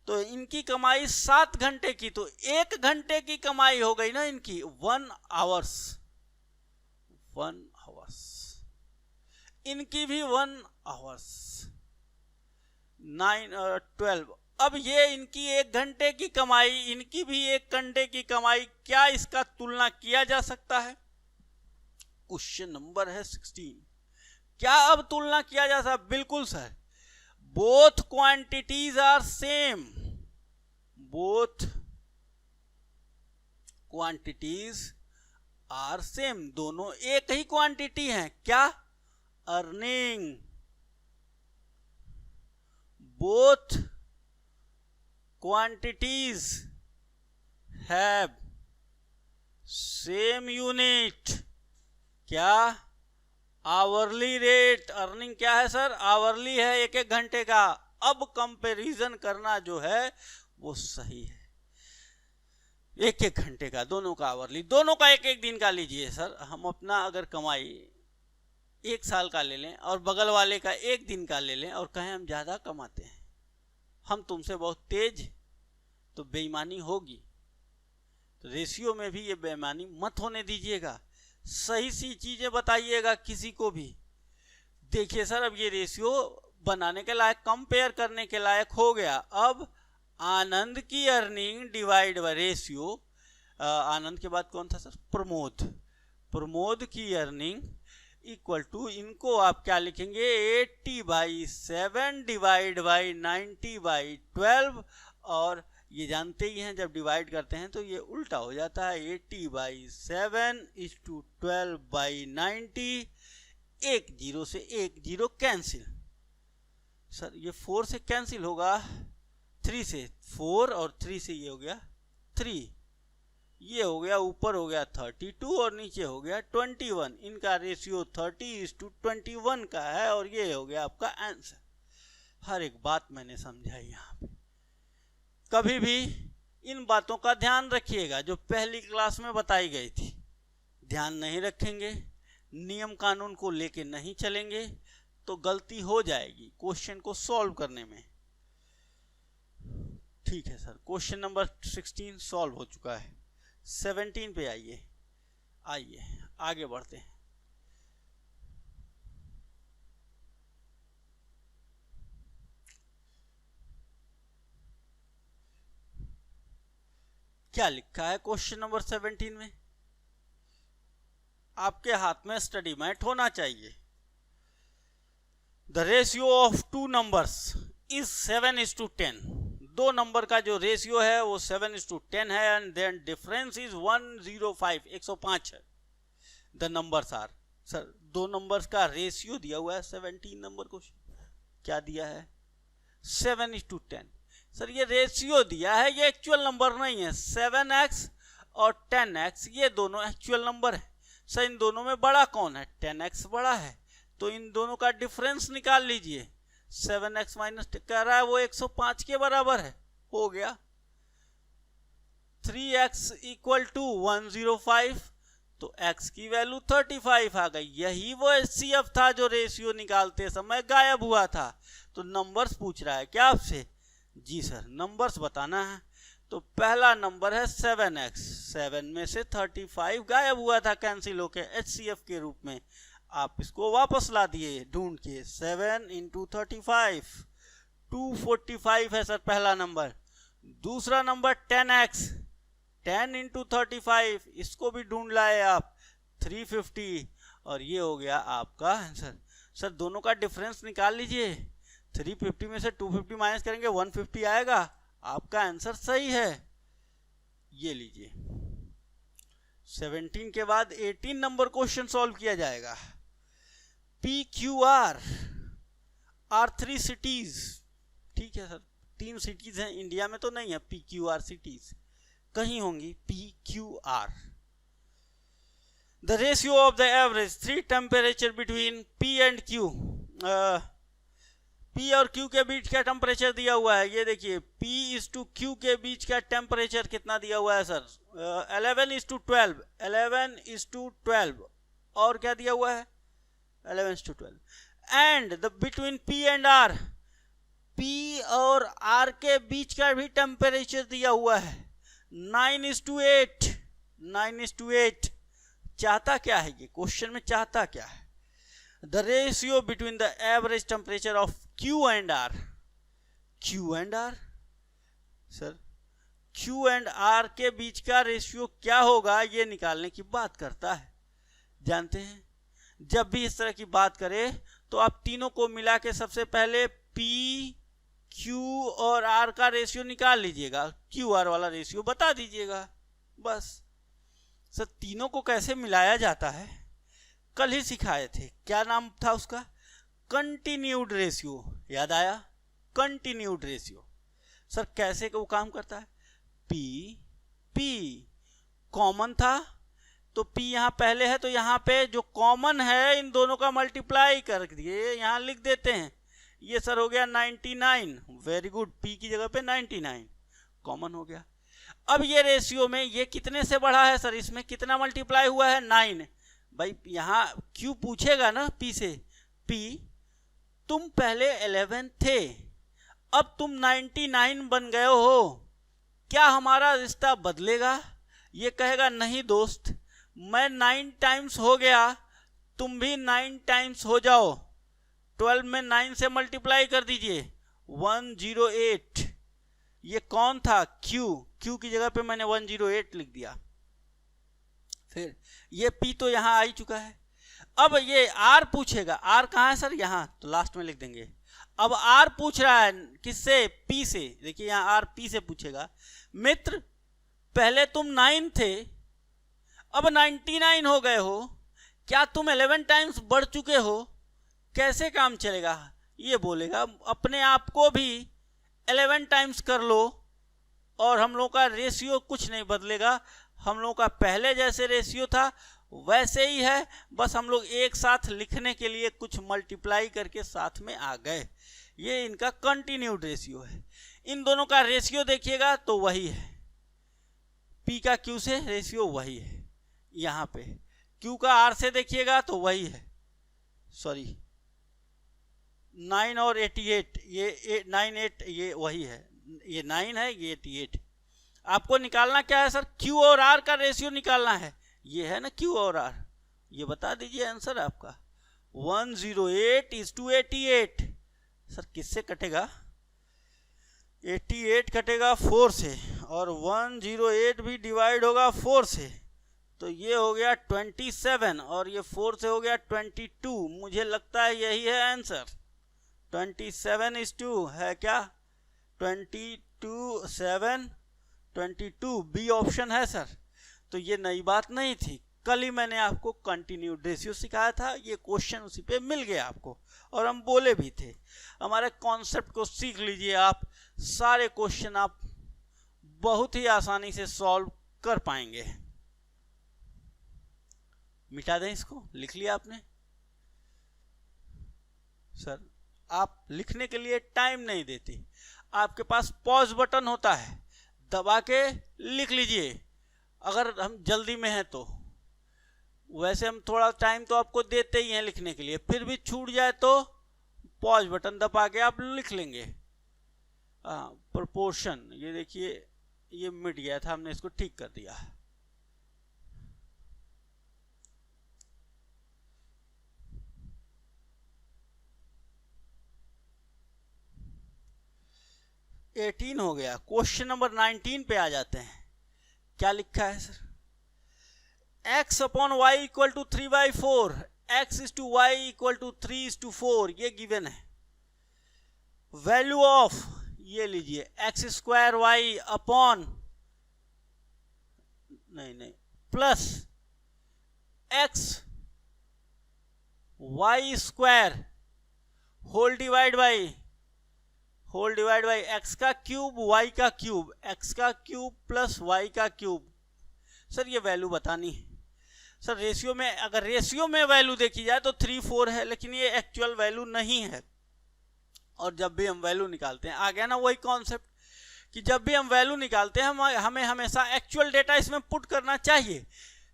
तो इनकी कमाई 7 घंटे की, तो 1 घंटे की कमाई हो गई ना इनकी 1 आवर्स, 1 आवर्स, इनकी भी 1 आवर्स, 9 और 12। अब ये इनकी 1 घंटे की कमाई, इनकी भी 1 घंटे की कमाई, क्या इसका तुलना किया जा सकता है? क्वेश्चन नंबर है 16, क्या अब तुलना किया जा सकता? बिल्कुल sir, both quantities are same, both quantities are same, दोनों एक ही क्वांटिटी हैं, क्या? Earning. Both quantities have same unit, क्या? Hourly rate. अर्निंग क्या है सर? आवरली है, 1-1 घंटे का। अब कंपैरिजन करना जो है वो सही है, 1-1 घंटे का, दोनों का आवरली, दोनों का 1-1 दिन का लीजिए सर। हम अपना अगर कमाई 1 साल का ले लें और बगल वाले का 1 दिन का ले लें और कहें हम ज़्यादा कमाते हैं, हम तुमसे बहुत तेज, तो बेईमानी होगी। तो रेशियो में भी ये बेईमानी मत होने दीजिएगा, सही सी चीजें बताइएगा किसी को भी। देखिए सर, अब ये रेशियो बनाने के लायक, कंपेयर करने के लायक हो गया। अब आनंद की अर्निंग डिवाइड बाय रेशियो, आनंद के बाद कौन था सर? प्रमोद। प्रमोद की अर्निंग इक्वल टू, इनको आप क्या लिखेंगे? 80/7 डिवाइड बाई 90/12, और ये जानते ही हैं जब डिवाइड करते हैं तो ये उल्टा हो जाता है, 80/7 = 12/90, 1 0 से 1 0 कैंसिल। सर ये 4 से कैंसिल होगा, 3 से 4 और 3 से ये हो गया 3, ये हो गया, ऊपर हो गया 32 और नीचे हो गया 21। इनका रेशियो 30:21 का है और ये हो गया आपका आंसर। हर एक बात मैंने समझाई यहाँ पे। कभी भी इन बातों का ध्यान रखिएगा जो पहली क्लास में बताई गई थी। ध्यान नहीं रखेंगे, नियम कानून को लेके नहीं चलेंगे तो गलती हो जाएगी क्वेश्चन को सॉल्व करने में। ठीक है सर, क्वेश्चन नंबर 16 सॉल्व हो चुका है। 17 पे आइए आगे बढ़ते हैं। क्या लिखा है क्वेश्चन नंबर 17 में? आपके हाथ में स्टडी मैट होना चाहिए। The ratio of 2 numbers is 7:10। 2 number का जो रेशियो है वो 7:10 है, एंड देन डिफरेंस इज 105, 105 है। The numbers are, sir 2 numbers का रेशियो दिया हुआ है 17 नंबर को, क्या दिया है? 7:10। सर ये रेशियो दिया है, ये एक्चुअल नंबर नहीं है। 7x और 10x ये दोनों एक्चुअल नंबर है। सर इन दोनों में बड़ा कौन है? 10x बड़ा है, तो इन दोनों का डिफरेंस निकाल लीजिए। 7x माइनस कह रहा है वो 105 के बराबर है, हो गया। 3x = 105, तो x की वैल्यू 35 आ गई। यही वो HCF था जो रेशियो निकालते समय गायब हुआ था। तो नंबर्स पूछ रहा है क्या आपसे? जी सर, नंबर्स बताना है। तो पहला नंबर है 7x, 7 में से 35 गायब हुआ था कैंसिल होके HCF के रूप में। आप इसको वापस ला दिए ढूंढ के। 7 × 35, 245 है सर पहला नंबर। दूसरा नंबर 10x, 10 × 35, इसको भी ढूंढ लाए आप, 350, और ये हो गया आपका आंसर। सर दोनों का डिफरेंस निकाल लीजिए। 350 में से 250 माइनस करेंगे 150 आएगा। आपका आंसर सही है, ये लीजिए। 17 के बाद 18 नंबर क्वेश्चन सॉल्व किया जाएगा। PQR आर 3 सिटीज, ठीक है सर, 3 सिटीज हैं इंडिया में, तो नहीं है PQR सिटीज, कहीं होंगी PQR। The ratio of the average 3 temperature between P and Q, P और Q के बीच का टेम्परेचर दिया हुआ है, ये देखिए P/Q के बीच का टेम्परेचर कितना दिया हुआ है सर, 11:12, 11:12, और क्या दिया हुआ है 11:12, and the between P and R, P और R के बीच का भी टेम्परेचर दिया हुआ है 9:8, 9:8। चाहता क्या है ये क्वेश्चन में, चाहता क्या है, the ratio between the average temperature of Q and R, Q and R sir, Q and R के बीच का रेशियो क्या होगा ये निकालने की बात करता है। जानते हैं जब भी इस तरह की बात करे तो आप तीनों को मिला के सबसे पहले P, Q और R का रेशियो निकाल लीजिएगा, QR वाला रेशियो बता दीजिएगा बस। सर तीनों को कैसे मिलाया जाता है कल ही सिखाए थे, क्या नाम था उसका, कंटिन्यूड रेशियो, याद आया, कंटिन्यूड रेशियो। सर कैसे वो काम करता है, P कॉमन था तो P यहाँ पहले है तो यहाँ पे जो कॉमन है इन दोनों का मल्टीप्लाई कर दिए, यहाँ लिख देते हैं, ये सर हो गया 99, वेरी गुड, P की जगह पे 99 कॉमन हो गया। अब ये रेशियो में ये कितने से बढ़ा है सर, इसमें कितना मल्टीप्लाई हुआ है 9, भाई यहाँ Q पूछेगा ना P से, P तुम पहले 11 थे अब तुम 99 बन गए हो, क्या हमारा रिश्ता बदलेगा, ये कहेगा नहीं दोस्त मैं 9 टाइम्स हो गया तुम भी 9 टाइम्स हो जाओ, 12 में 9 से मल्टीप्लाई कर दीजिए 108, ये कौन था Q की जगह पे मैंने 108 लिख दिया। फिर ये P तो यहाँ आ ही चुका है, अब ये R पूछेगा, R कहाँ है सर, यहाँ, तो लास्ट में लिख देंगे। अब R पूछ रहा है किससे, P से, देखिए यहाँ R P से पूछेगा, मित्र पहले तुम 9 थे अब 99 हो गए हो, क्या तुम 11 टाइम्स बढ़ चुके हो, कैसे काम चलेगा, ये बोलेगा अपने आप को भी 11 टाइम्स कर लो और हम लोग का रेशियो कुछ नहीं बदलेगा, हम लोग का पहले जैसे रेशियो था वैसे ही है, बस हम लोग एक साथ लिखने के लिए कुछ मल्टीप्लाई करके साथ में आ गए, ये इनका कंटिन्यूड रेशियो है। इन दोनों का रेशियो देखिएगा तो वही है, P का Q से रेशियो वही है, यहाँ पे Q का R से देखिएगा तो वही है, सॉरी 9 और 88, ये 98 ये वही है, ये 9 है ये 88। आपको निकालना क्या है सर, Q और R का रेशियो निकालना है, ये है ना Q और R, ये बता दीजिए आंसर आपका 108:88। सर किससे कटेगा, 88 कटेगा 4 से और 108 भी डिवाइड होगा 4 से, तो ये हो गया 27 और ये 4 से हो गया 22, मुझे लगता है यही है आंसर, 27:2 है क्या, 22 बी ऑप्शन है सर। तो ये नई बात नहीं थी, कल ही मैंने आपको कंटिन्यूड रेशियो सिखाया था, ये क्वेश्चन उसी पे मिल गया आपको और हम बोले भी थे। हमारे कॉन्सेप्ट को सीख लीजिए आप, सारे क्वेश्चन आप बहुत ही आसानी से सॉल्व कर पाएंगे। मिटा दें इसको, लिख लिया आपने सर, आप लिखने के लिए टाइम नहीं देते, आपके पास पॉज बटन होता है, दबा के लिख लीजिए अगर हम जल्दी में हैं तो, वैसे हम थोड़ा टाइम तो आपको देते ही हैं लिखने के लिए, फिर भी छूट जाए तो पॉज बटन दबा के आप लिख लेंगे। प्रोपोर्शन, ये देखिए ये मिट गया था, हमने इसको ठीक कर दिया। एटीन हो गया। क्वेश्चन नंबर 19 पे आ जाते हैं, क्या लिखा है sir, x upon Y equal to 3/4, x is to Y equal to 3:4, ये गिवन है। वैल्यू ऑफ, ये लीजिए x² y अपॉन नहीं plus x y² whole divide by x का क्यूब y का क्यूब, x का क्यूब प्लस y का cube. Sir ये वैल्यू बतानी है सर, रेशियो में, अगर रेशियो में वैल्यू देखी जाए तो 3/4 है, लेकिन ये एक्चुअल वैल्यू नहीं है। और जब भी हम वैल्यू निकालते हैं, आ गया ना वही कॉन्सेप्ट कि जब भी हम वैल्यू निकालते हैं हमें हमेशा एक्चुअल डेटा इसमें पुट करना चाहिए,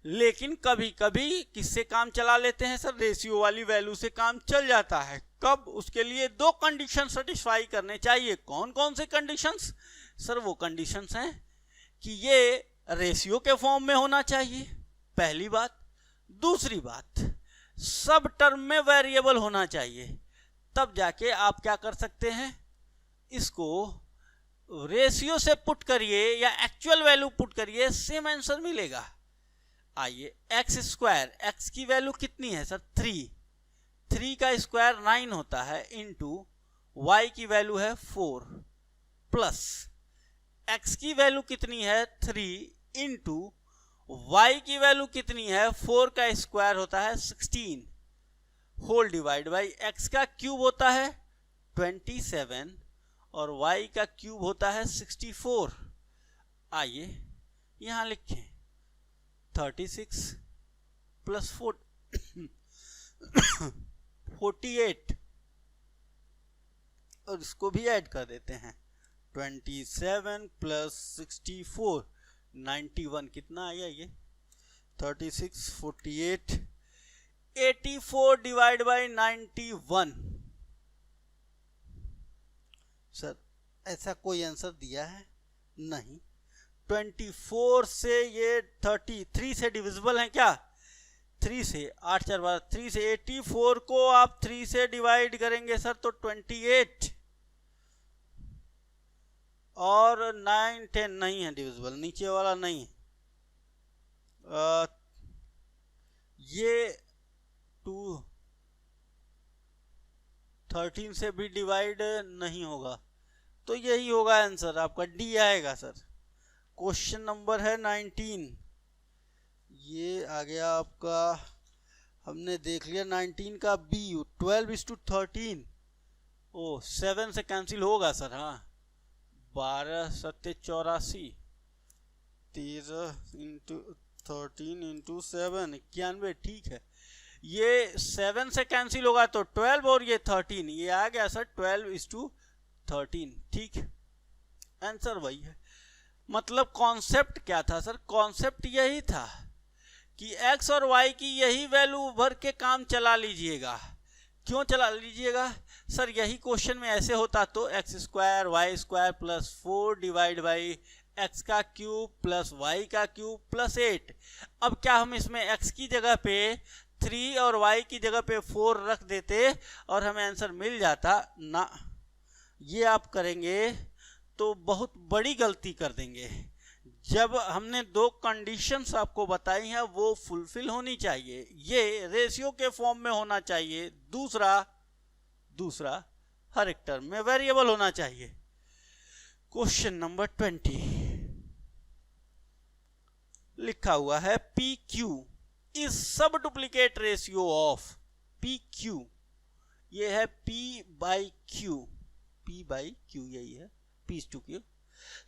लेकिन कभी कभी किससे काम चला लेते हैं सर, रेशियो वाली वैल्यू से काम चल जाता है। कब? उसके लिए दो कंडीशन सेटिस्फाई करने चाहिए। कौन कौन से कंडीशंस सर? वो कंडीशंस हैं कि ये रेशियो के फॉर्म में होना चाहिए, पहली बात। दूसरी बात, सब टर्म में वेरिएबल होना चाहिए, तब जाके आप क्या कर सकते हैं, इसको रेशियो से पुट करिए या एक्चुअल वैल्यू पुट करिए, सेम आंसर मिलेगा। आइए, एक्स स्क्वायर, एक्स की वैल्यू कितनी है सर? 3 का स्क्वायर 9 होता है, इंटू वाई की वैल्यू है 4, प्लस एक्स की वैल्यू कितनी है? 3 इंटू वाई की वैल्यू कितनी है? 4 का स्क्वायर होता है 16, होल डिवाइड बाई एक्स का क्यूब होता है 27 और y का क्यूब होता है 64। आइए यहां लिखें 36 प्लस 48 और इसको भी ऐड कर देते हैं, 27 प्लस 64 91। कितना आया ये? 36 48 84 डिवाइड बाई 91। सर ऐसा कोई आंसर दिया है? नहीं। 24 से ये 33 से डिविजिबल है क्या? 3 से 8 4 12 3 से 84 को आप 3 से डिवाइड करेंगे सर तो 28 और 9 10 नहीं है डिविजिबल, नीचे वाला नहीं है। ये 2 13 से भी डिवाइड नहीं होगा, तो यही होगा आंसर आपका, डी आएगा सर। क्वेश्चन नंबर है 19, ये आ गया आपका, हमने देख लिया 19 का बी, 12:13। ओ 7 से कैंसिल होगा सर, हाँ 12 7 84, 13 इंटू 13 इंटू 7 91, ठीक है। ये 7 से कैंसिल होगा तो 12 और ये 13, ये आ गया सर 12:13, ठीक। आंसर वही है। मतलब कॉन्सेप्ट क्या था सर? कॉन्सेप्ट यही था कि x और y की यही वैल्यू भर के काम चला लीजिएगा। क्यों चला लीजिएगा सर? यही क्वेश्चन में ऐसे होता तो x square Y square plus 4 divide by x का क्यूब प्लस y का क्यूब प्लस 8। अब क्या हम इसमें x की जगह पे 3 और y की जगह पे 4 रख देते और हमें आंसर मिल जाता? ना, ये आप करेंगे तो बहुत बड़ी गलती कर देंगे। जब हमने दो कंडीशंस आपको बताई हैं वो फुलफिल होनी चाहिए, ये रेशियो के फॉर्म में होना चाहिए, दूसरा हर एक टर्म में वेरिएबल होना चाहिए। क्वेश्चन नंबर 20 लिखा हुआ है PQ इज सब डुप्लीकेट रेशियो ऑफ PQ, ये है P बाई Q, यही है P/Q,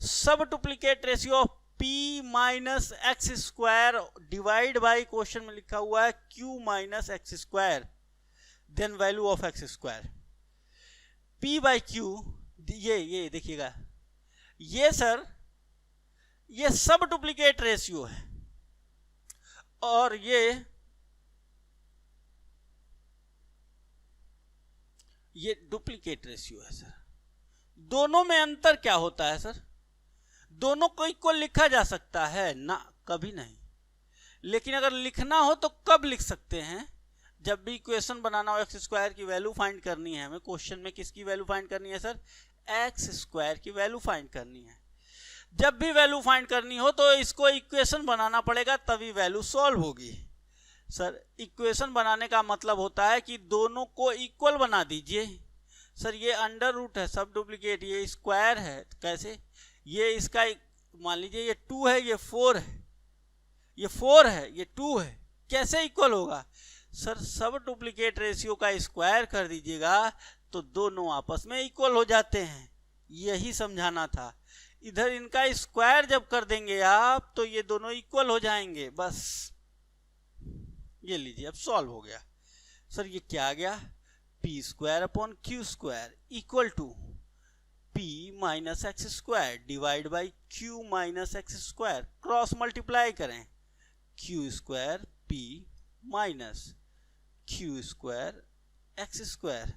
सब duplicate ratio of P minus X square divide by, question में लिखा हुआ है Q minus X square, then value of X square. P by Q, ये देखिएगा, ये सर ये सब डुप्लीकेट रेशियो है और ये डुप्लीकेट रेशियो है सर। दोनों में अंतर क्या होता है सर? दोनों को इक्वल लिखा जा सकता है ना? कभी नहीं। लेकिन अगर लिखना हो तो कब लिख सकते हैं? जब भी इक्वेशन बनाना हो, एक्स स्क्वायर की वैल्यू फाइंड करनी है हमें। क्वेश्चन में किसकी वैल्यू फाइंड करनी है सर? एक्स स्क्वायर की वैल्यू फाइंड करनी है। जब भी वैल्यू फाइंड करनी हो तो इसको इक्वेशन बनाना पड़ेगा, तभी वैल्यू सॉल्व होगी। सर इक्वेशन बनाने का मतलब होता है कि दोनों को इक्वल बना दीजिए। सर ये अंडर रूट है, सब डुप्लीकेट, ये स्क्वायर है, कैसे? ये इसका मान लीजिए ये 2 है, ये 4 है, ये 4 है, ये 2 है, कैसे इक्वल होगा? सर सब डुप्लीकेट रेशियो का स्क्वायर कर दीजिएगा तो दोनों आपस में इक्वल हो जाते हैं, यही समझाना था। इधर इनका स्क्वायर जब कर देंगे आप तो ये दोनों इक्वल हो जाएंगे, बस। ये लीजिए अब सॉल्व हो गया। सर ये क्या आ गया? P square upon Q square equal to p minus X square divide by q minus X square, cross multiply करें q square p minus q square X square,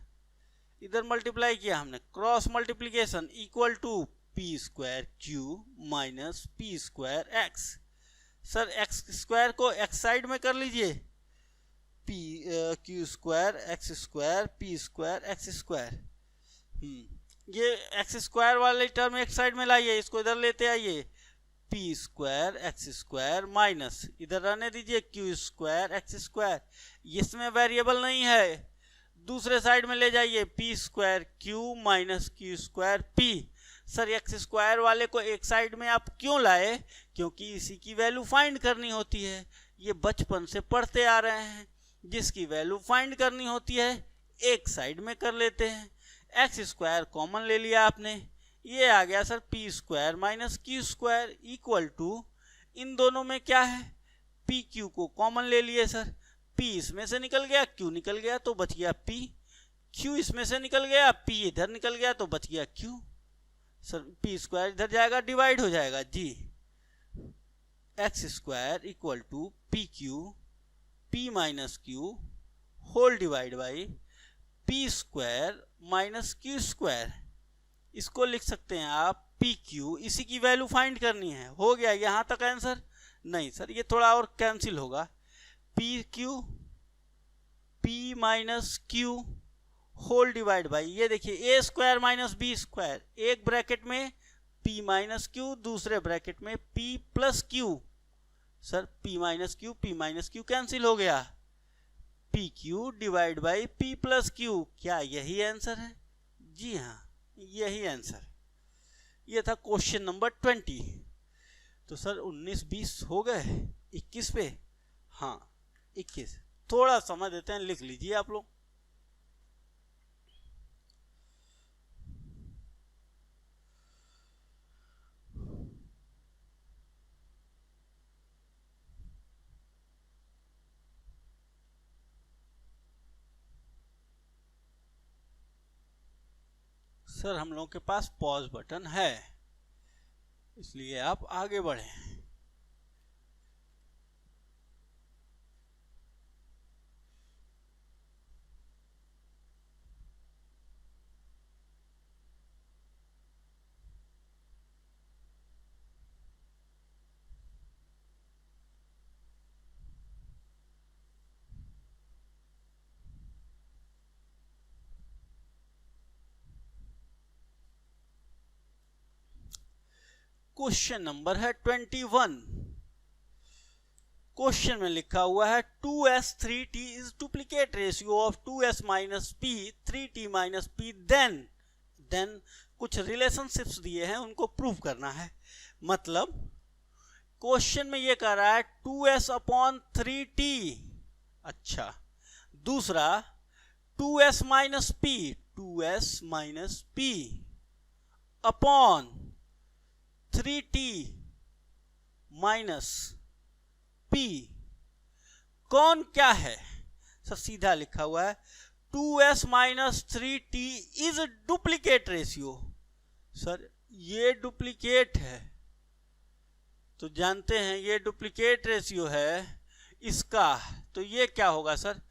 इधर मल्टीप्लाई किया हमने, cross multiplication equal to p square q minus p square x। Sir X square को X side में कर लीजिए, q square X square p square X square. ये X square वाले term एक साइड में लाइए, इसको इधर लेते आइए, P square X square minus इधर रहने दीजिए क्यू स्क्वायर एक्स स्क्वायर, इसमें वेरिएबल नहीं है, दूसरे साइड में ले जाइए P square Q minus Q square P. Sir X square वाले को एक साइड में आप क्यों लाए? क्योंकि इसी की वैल्यू फाइंड करनी होती है, ये बचपन से पढ़ते आ रहे हैं, जिसकी वैल्यू फाइंड करनी होती है एक साइड में कर लेते हैं। एक्स स्क्वायर कॉमन ले लिया आपने, ये आ गया sir P square minus Q square equal to, इन दोनों में क्या है, पी क्यू को कॉमन ले लिए सर, पी इसमें से निकल गया क्यू निकल गया तो बच गया पी, क्यू इसमें से निकल गया पी इधर निकल गया तो बच गया क्यू। सर पी स्क्वायर इधर जाएगा डिवाइड हो जाएगा जी, X square equal to P Q P minus Q whole divide by P square minus Q square, इसको लिख सकते हैं आप पी क्यू, इसी की वैल्यू फाइंड करनी है। हो गया यहाँ तक आंसर? नहीं सर, ये थोड़ा और कैंसिल होगा, P Q P minus Q whole divide by, ये देखिए A square minus B square, एक ब्रैकेट में पी माइनस क्यू, दूसरे ब्रैकेट में P plus Q. Sir P minus Q cancel हो गया, P Q divide by P plus Q, क्या यही आंसर है? जी हाँ, यही आंसर। ये था क्वेश्चन नंबर 20। तो सर 19-20 हो गए, 21 पे, हाँ 21, थोड़ा समय देते हैं, लिख लीजिए आप लोग। सर हम लोगों के पास पॉज बटन है, इसलिए आप आगे बढ़ें। क्वेश्चन नंबर है 21। क्वेश्चन में लिखा हुआ है 2s 3t is duplicate ratio of 2s minus p 3t minus p, then कुछ रिलेशनशिप्स दिए हैं, उनको प्रूव करना है। मतलब क्वेश्चन में ये कह रहा है 2s अपॉन 3t, अच्छा, दूसरा 2s minus p upon 3t minus p, कौन क्या है? सर सीधा लिखा हुआ है 2s minus 3t is duplicate ratio. Sir ये डुप्लीकेट है, तो जानते हैं ये डुप्लीकेट रेशियो है इसका, तो ये क्या होगा सर,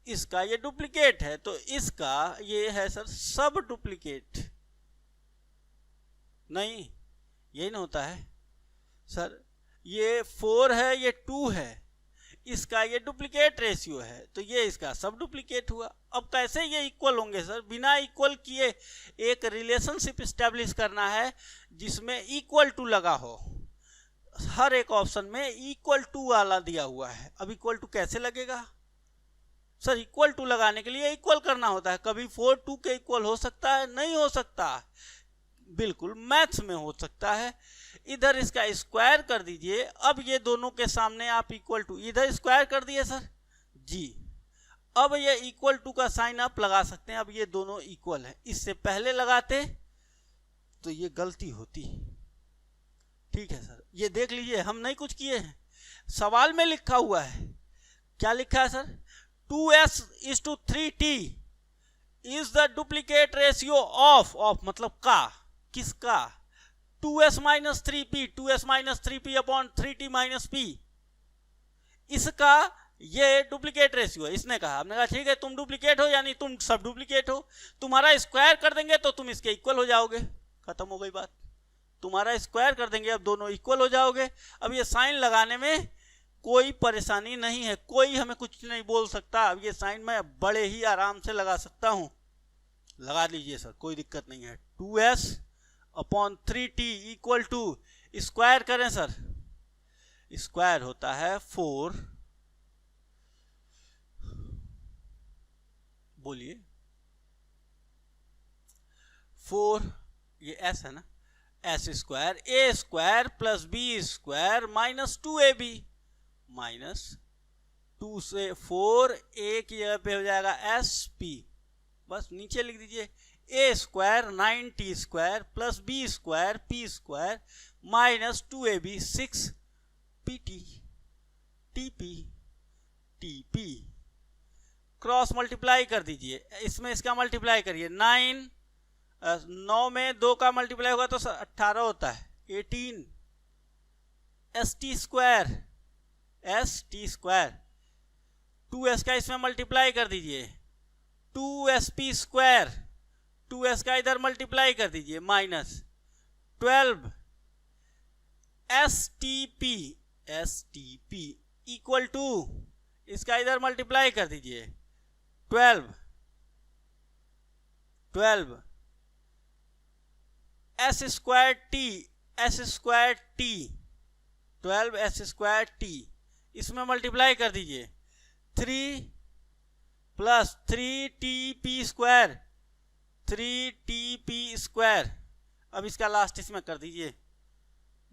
इसका ये डुप्लीकेट है तो इसका ये है सर सब डुप्लीकेट, नहीं यही ना होता है सर, ये 4 है ये 2 है, इसका ये डुप्लीकेट रेशियो है तो ये इसका सब डुप्लीकेट हुआ। अब कैसे ये इक्वल होंगे सर? बिना इक्वल किए एक रिलेशनशिप स्टैब्लिश करना है जिसमें इक्वल टू लगा हो, हर एक ऑप्शन में इक्वल टू वाला दिया हुआ है। अब इक्वल टू कैसे लगेगा सर? इक्वल टू लगाने के लिए इक्वल करना होता है, कभी 4 2 के इक्वल हो सकता है? नहीं हो सकता, बिल्कुल मैथ्स में हो सकता है। इधर इसका स्क्वायर कर दीजिए, अब ये दोनों के सामने आप इक्वल टू, इधर स्क्वायर कर दिए सर जी, अब ये इक्वल टू का साइन आप लगा सकते हैं। अब ये दोनों इक्वल है, इससे पहले लगाते तो ये गलती होती, ठीक है सर, ये देख लीजिए हम नहीं कुछ किए हैं, सवाल में लिखा हुआ है, क्या लिखा है sir, 2s is to 3t, is the duplicate ratio of मतलब का, किसका, 2s minus 3p, 2s minus 3p upon 3t minus p, इसका ये डुप्लीकेट रेशियो है। इसने कहा, हमने कहा ठीक है तुम डुप्लीकेट हो यानी तुम सब डुप्लीकेट हो, तुम्हारा स्क्वायर कर देंगे तो तुम इसके इक्वल हो जाओगे, खत्म हो गई बात। तुम्हारा स्क्वायर कर देंगे, अब दोनों इक्वल हो जाओगे। अब ये साइन लगाने में कोई परेशानी नहीं है, कोई हमें कुछ नहीं बोल सकता। अब ये साइन मैं बड़े ही आराम से लगा सकता हूं, लगा लीजिए सर, कोई दिक्कत नहीं है। 2s upon 3t equal to, square करें सर, स्क्वायर होता है 4, बोलिए 4, ये s है ना, S square A square plus B square minus 2ab, minus 2 से 4, ए की जगह पे हो जाएगा एस पी, बस नीचे लिख दीजिए A square 9t square plus B square P square minus 2ab 6 pt TP TP, cross multiply कर दीजिए, इसमें इसका मल्टीप्लाई करिए, 9 में 2 का मल्टीप्लाई होगा तो 18 होता है, 18 S T square, S T square, 2s का इसमें मल्टीप्लाई कर दीजिए, 2sp स्क्वायर, 2s का इधर मल्टीप्लाई कर दीजिए, minus 12 stp, stp equal to, इसका इधर मल्टीप्लाई कर दीजिए, 12 s square T, s square T, 12 s square T, इसमें मल्टीप्लाई कर दीजिए, 3 plus 3tp square, 3tp square, अब इसका लास्ट इसमें कर दीजिए,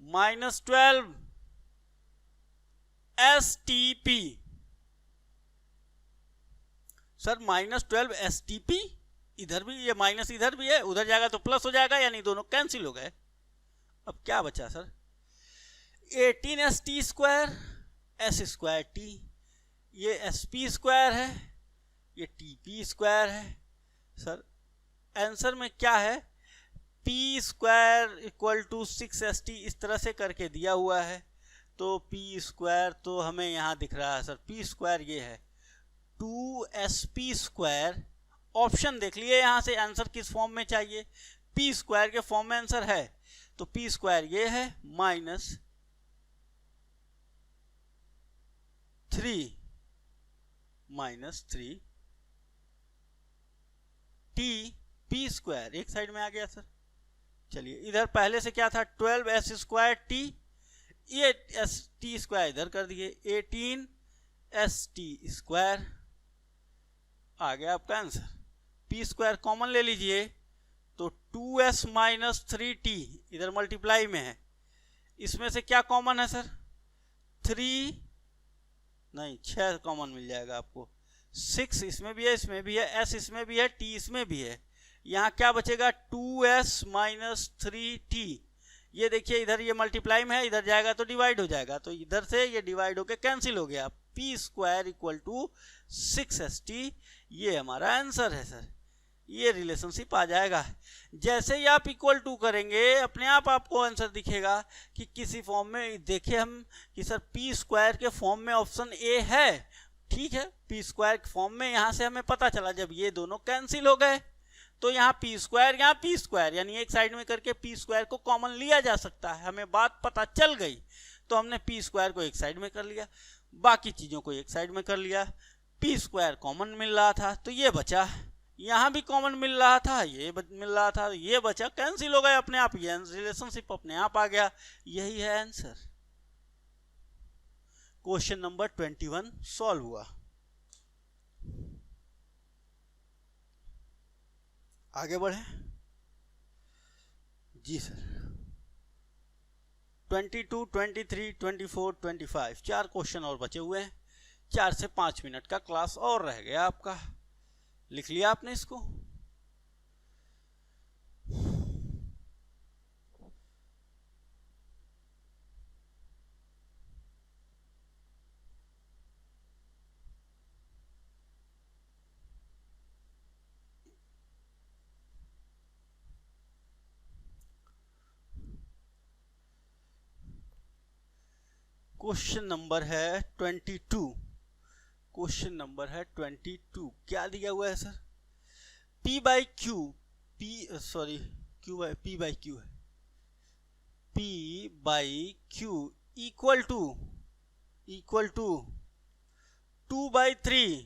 minus 12 stp, sir minus 12 stp, इधर भी ये माइनस इधर भी है, उधर जाएगा तो प्लस हो जाएगा, यानी दोनों कैंसिल हो गए। अब क्या बचा sir, 18 st square S square T, ये sp स्क्वायर है, ये tp स्क्वायर है। सर आंसर में क्या है, p square equal to 6st, इस तरह से करके दिया हुआ है, तो p स्क्वायर तो हमें यहाँ दिख रहा है सर, p स्क्वायर ये है 2sp स्क्वायर, ऑप्शन देख लिए यहाँ से आंसर किस फॉर्म में चाहिए, p स्क्वायर के फॉर्म में आंसर है, तो p स्क्वायर ये है माइनस 3 t p स्क्वायर एक साइड में आ गया सर। चलिए इधर पहले से क्या था, 12s स्क्वायर t, ये एस टी स्क्वायर इधर कर दिए, 18 st स्क्वायर, आ गया आपका आंसर। p स्क्वायर कॉमन ले लीजिए, तो 2s माइनस 3t इधर मल्टीप्लाई में है, इसमें से क्या कॉमन है सर, 3 नहीं 6 कॉमन मिल जाएगा आपको, 6 इसमें भी है, इसमें भी है, s इसमें भी है, t इसमें भी है, यहाँ क्या बचेगा 2s माइनस 3t, ये देखिए इधर ये मल्टीप्लाई में है, इधर जाएगा तो डिवाइड हो जाएगा, तो इधर से ये डिवाइड होके कैंसिल हो गया, p square equal to 6st, ये हमारा आंसर है सर, ये रिलेशनशिप आ जाएगा। जैसे ही आप इक्वल टू करेंगे अपने आप आपको आंसर दिखेगा कि किसी फॉर्म में, देखे हम कि सर p स्क्वायर के फॉर्म में ऑप्शन ए है, ठीक है, p स्क्वायर के फॉर्म में, यहाँ से हमें पता चला जब ये दोनों कैंसिल हो गए तो यहाँ p स्क्वायर, यहाँ p स्क्वायर, यानी एक साइड में करके p स्क्वायर को कॉमन लिया जा सकता है, हमें बात पता चल गई, तो हमने p स्क्वायर को एक साइड में कर लिया, बाकी चीज़ों को एक साइड में कर लिया, p स्क्वायर कॉमन मिल रहा था तो ये बचा, यहाँ भी कॉमन मिल रहा था, ये मिल रहा था, ये बचा, कैंसिल हो गए अपने आप, ये रिलेशनशिप अपने आप आ गया, यही है आंसर। क्वेश्चन नंबर 21 सॉल्व हुआ। आगे बढ़े जी सर, 22, 23, 24, 25 4 क्वेश्चन और बचे हुए हैं, 4 से 5 मिनट का क्लास और रह गया आपका, लिख लिया आपने इसको। क्वेश्चन नंबर है 22। क्वेश्चन नंबर है 22। क्या दिया हुआ है sir? P by Q, Q by P by Q है। P by Q equal to 2 by 3,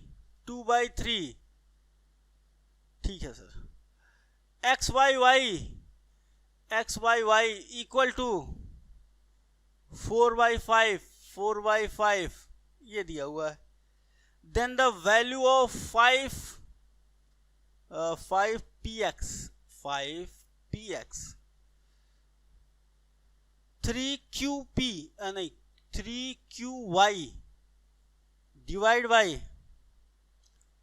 ठीक है sir. x by Y equal to 4 by 5, ये दिया हुआ है। Then the value of 5px 3qp नहीं 3qy divide by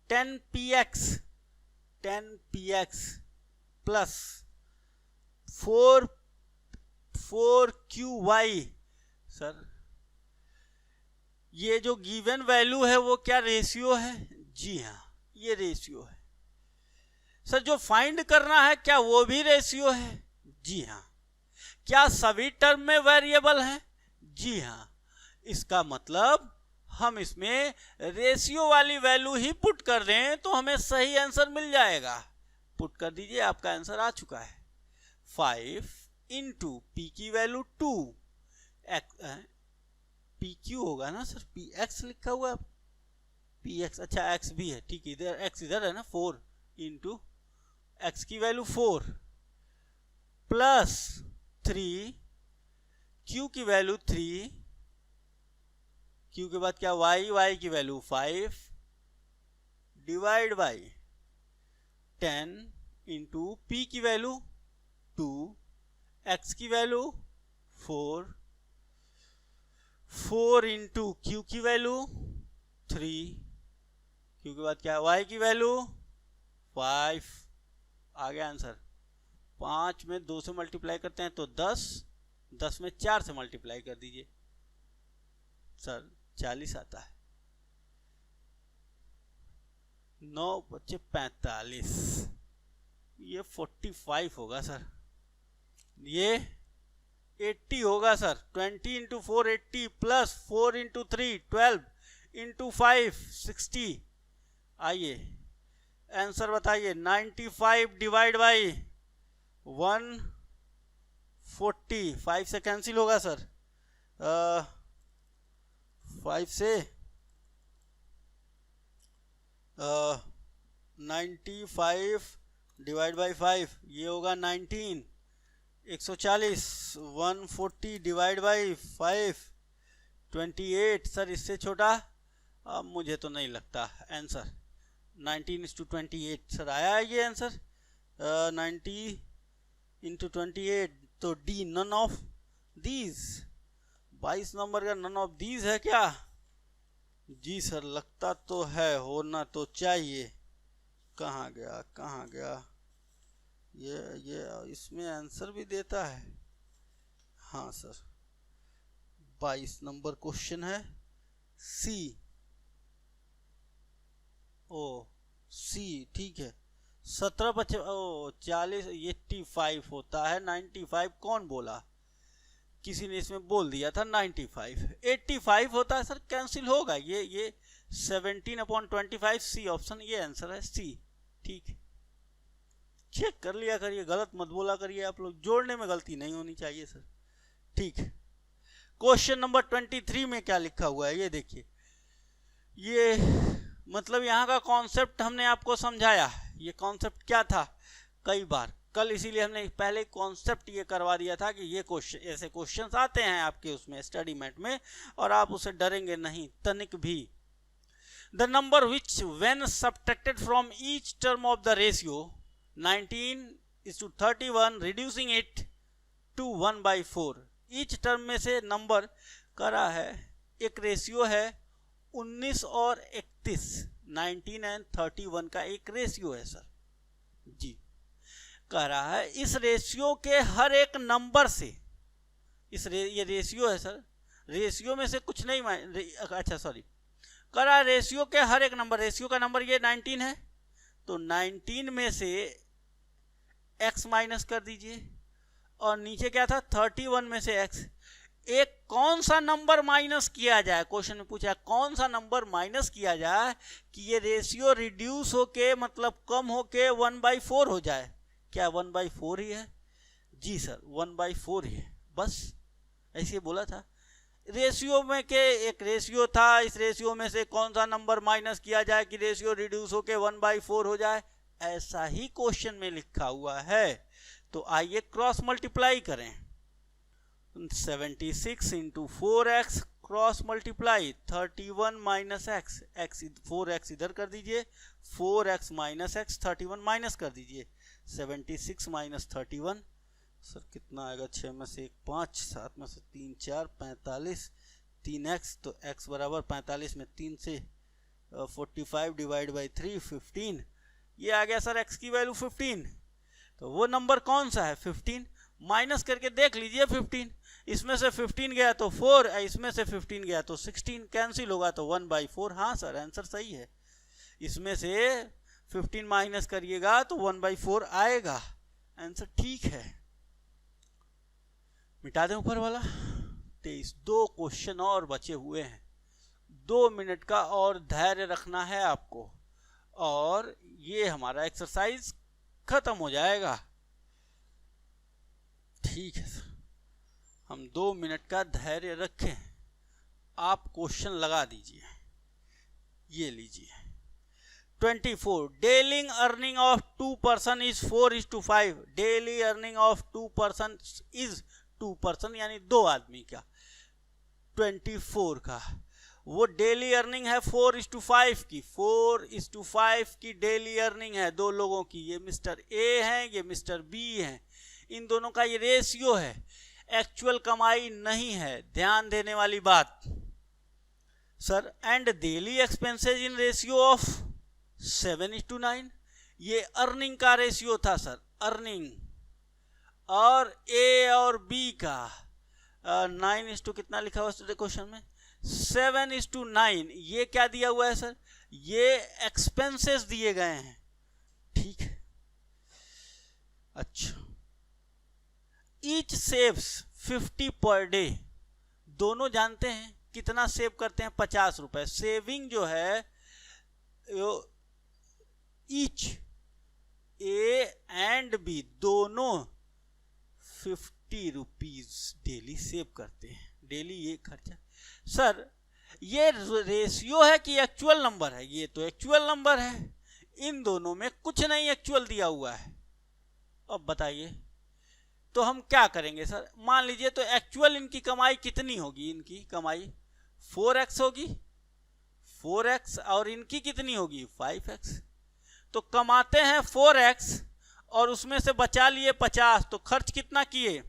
10px plus 4qy। Sir ये जो गिवन वैल्यू है वो क्या रेशियो है? जी हाँ, ये रेशियो है। सर जो फाइंड करना है क्या वो भी रेशियो है? जी हाँ। क्या सभी टर्म में वेरिएबल है? जी हाँ। इसका मतलब हम इसमें रेशियो वाली वैल्यू ही पुट कर दें तो हमें सही आंसर मिल जाएगा। पुट कर दीजिए, आपका आंसर आ चुका है। 5 इंटू पी की वैल्यू 2 पी क्यू होगा ना सर, पी एक्स लिखा हुआ है, पी एक्स, अच्छा एक्स भी है, ठीक है, इधर एक्स इधर है ना, 4 इंटू एक्स की वैल्यू 4 प्लस 3 क्यू की वैल्यू 3, क्यू के बाद क्या वाई की value 5 divide by 10 into P की वैल्यू 2, एक्स की वैल्यू 4 इंटू क्यू की वैल्यू 3, क्यू के बाद क्या वाई की वैल्यू 5। आ गया आंसर। 5 में 2 से मल्टीप्लाई करते हैं तो 10, 10 में 4 से मल्टीप्लाई कर दीजिए सर 40 आता है। 9 बच्चे 45, ये 45 होगा सर, ये 80 होगा sir. 20 into 4 80 plus 4 into 3 12 into 5 60। आइए आंसर बताइए। 95 डिवाइड बाई 140, 5 से कैंसिल होगा सर, 5 से 95 डिवाइड बाई 5 ये होगा 19, 140, 140 डिवाइड बाई 5 28। सर इससे छोटा अब मुझे तो नहीं लगता आंसर। 19:28 सर आया है ये आंसर। 90 इंटू 28 तो डी नन ऑफ दीज। 22 नंबर का नन ऑफ दीज है क्या? जी सर लगता तो है, होना तो चाहिए। कहाँ गया ये इसमें आंसर भी देता है। हाँ सर 22 नंबर क्वेश्चन है सी। सी ठीक है। 17 40 85 होता है, 95 कौन बोला? किसी ने इसमें बोल दिया था 95। 85 होता है सर, कैंसिल होगा ये 17/25 सी ऑप्शन, ये आंसर है सी। ठीक, चेक कर लिया करिए, गलत मत बोला करिए आप लोग, जोड़ने में गलती नहीं होनी चाहिए सर। ठीक, क्वेश्चन नंबर 23 में क्या लिखा हुआ है ये देखिए। ये मतलब यहाँ का कॉन्सेप्ट हमने आपको समझाया। ये कॉन्सेप्ट क्या था कई बार कल, इसीलिए हमने पहले कॉन्सेप्ट ये करवा दिया था कि ये क्वेश्चन, ऐसे क्वेश्चंस आते हैं आपके उसमें स्टडी मैट में और आप उसे डरेंगे नहीं तनिक भी। The number which when subtracted from each term of the ratio 19:31 reducing it to 1/4। Each term में से नंबर करा है, एक रेशियो है 19 और 31, 19 एंड 31 का एक रेशियो है सर जी। कह रहा है इस रेशियो के हर एक नंबर से, ये रेशियो है सर, रेशियो में से कुछ नहीं अच्छा सॉरी, कह रहा है रेशियो के हर एक नंबर, रेशियो का नंबर ये 19 है तो 19 में से x माइनस कर दीजिए और नीचे क्या था 31 में से x, एक कौन सा नंबर माइनस किया जाए, क्वेश्चन में पूछा कौन सा नंबर माइनस किया जाए कि ये रेशियो रिड्यूस होके मतलब कम होके 1/4 हो जाए। क्या 1/4 ही है? जी सर 1/4 ही है, बस ऐसे बोला था। रेशियो में के एक रेशियो था, इस रेशियो में से कौन सा नंबर माइनस किया जाए कि रेशियो रिड्यूस होके 1/4 हो जाए, ऐसा ही क्वेश्चन में लिखा हुआ है। तो आइए क्रॉस मल्टीप्लाई करें। 76 into 4x cross multiply 31 minus x, x 4x इधर कर दीजिए, 4x माइनस एक्स 31 माइनस कर दीजिए, 76 माइनस 31 सर कितना आएगा, 6 में से 1 5, 7 में से 3 4, 45, 3x तो x बराबर 45 में 3 से 45 डिवाइड बाई 3 15, ये आ गया सर x की वैल्यू 15। तो वो नंबर कौन सा है 15, माइनस करके देख लीजिए 15, इसमें से 15 गया तो 4, इसमें से 15 गया तो 16, कैंसिल होगा तो 1/4। हाँ सर आंसर सही है, इसमें से 15 माइनस करिएगा तो 1/4 आएगा, आंसर ठीक है। मिटा दें ऊपर वाला। 23 दो क्वेश्चन और बचे हुए हैं, 2 मिनट का और धैर्य रखना है आपको और ये हमारा एक्सरसाइज खत्म हो जाएगा। ठीक है सर, हम 2 मिनट का धैर्य रखें, आप क्वेश्चन लगा दीजिए। ये लीजिए 24 daily earning of 2 person is 4:5, daily earning of 2 person is 2 person यानी 2 आदमी का 24 का वो डेली अर्निंग है 4:5 की, 4:5 की डेली अर्निंग है 2 लोगों की। ये मिस्टर ए है, ये मिस्टर बी है, इन दोनों का ये रेशियो है, एक्चुअल कमाई नहीं है, ध्यान देने वाली बात sir. And daily expenses in ratio of 7:9, ये अर्निंग का रेशियो था सर, अर्निंग, और ए और बी का 9 कितना लिखा हुआ है क्वेश्चन में 7:9, ये क्या दिया हुआ है सर, ये एक्सपेंसेस दिए गए हैं। ठीक है, अच्छा ईच सेव्स 50 पर डे, दोनों जानते हैं कितना सेव करते हैं 50 रुपए। सेविंग जो है ईच ए एंड बी दोनों 50 रुपीज डेली सेव करते हैं, डेली ये खर्चा। सर ये रेशियो है कि एक्चुअल नंबर है, ये तो एक्चुअल नंबर है, इन दोनों में कुछ नहीं एक्चुअल दिया हुआ है। अब बताइए तो हम क्या करेंगे सर, मान लीजिए तो एक्चुअल इनकी कमाई कितनी होगी, इनकी कमाई 4x होगी, 4x, और इनकी कितनी होगी 5x। तो कमाते हैं 4x और उसमें से बचा लिए 50, तो खर्च कितना किए,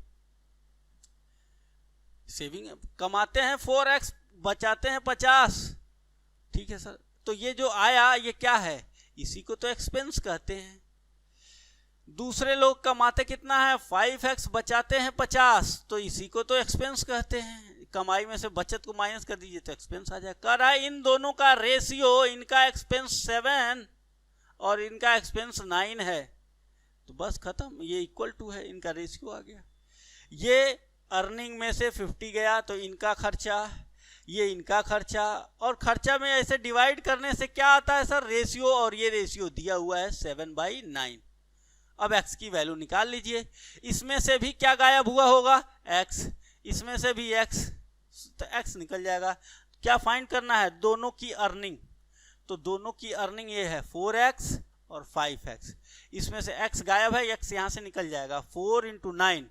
सेविंग, कमाते हैं 4x बचाते हैं 50। ठीक है सर, तो ये जो आया ये क्या है, इसी को तो एक्सपेंस कहते हैं। दूसरे लोग कमाते कितना है 5x बचाते हैं 50, तो इसी को तो एक्सपेंस कहते हैं। कमाई में से बचत को माइनस कर दीजिए तो एक्सपेंस आ जाए। कर रहा है इन दोनों का रेशियो, इनका एक्सपेंस 7 और इनका एक्सपेंस 9 है, तो बस खत्म, ये इक्वल टू है, इनका रेशियो आ गया। ये अर्निंग में से 50 गया तो इनका खर्चा, ये इनका खर्चा, और खर्चा में ऐसे डिवाइड करने से क्या आता है सर रेशियो, और ये रेशियो दिया हुआ है 7/9। अब x की वैल्यू निकाल लीजिए, इसमें से भी क्या गायब हुआ होगा x, इसमें से भी x, तो x निकल जाएगा। क्या फाइंड करना है, दोनों की अर्निंग, तो दोनों की अर्निंग ये है 4x और 5x, इसमें से x गायब है, x यहां से निकल जाएगा, 4 × 9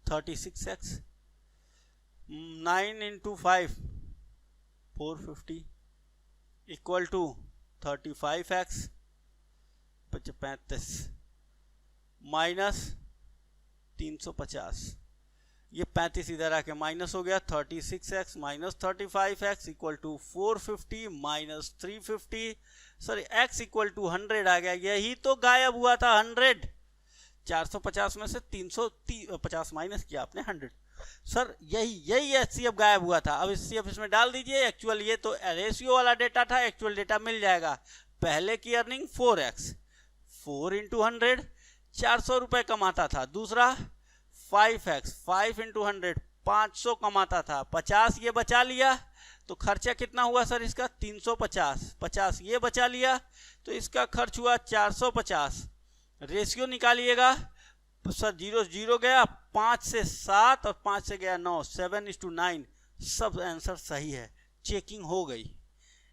36x, 9 × 5 450 equal to 35x 35 minus 350, ये 35 इधर आके माइनस हो गया, 36x minus 35x equal to 450 minus 350, sorry x equal to 100 आ गया। यही तो गायब हुआ था 100, 450 में से 350 माइनस किया आपने 100, सर यही HCF गायब हुआ था। अब HCF इसमें डाल दीजिए, एक्चुअल ये तो रेशियो वाला डेटा था, एक्चुअल डेटा मिल जाएगा। पहले की अर्निंग 4x, 4 × 100 400 रुपए कमाता था, दूसरा 5x, 5 × 100 500 कमाता था, 50 ये बचा लिया, तो खर्चा कितना हुआ सर इसका 350, 50 ये बचा लिया, तो इसका खर्च हुआ 450। रेशियो निकालिएगा सर, 0 0 गया, 5 से 7 और 5 से गया 9, 7:9, सब आंसर सही है, चेकिंग हो गई।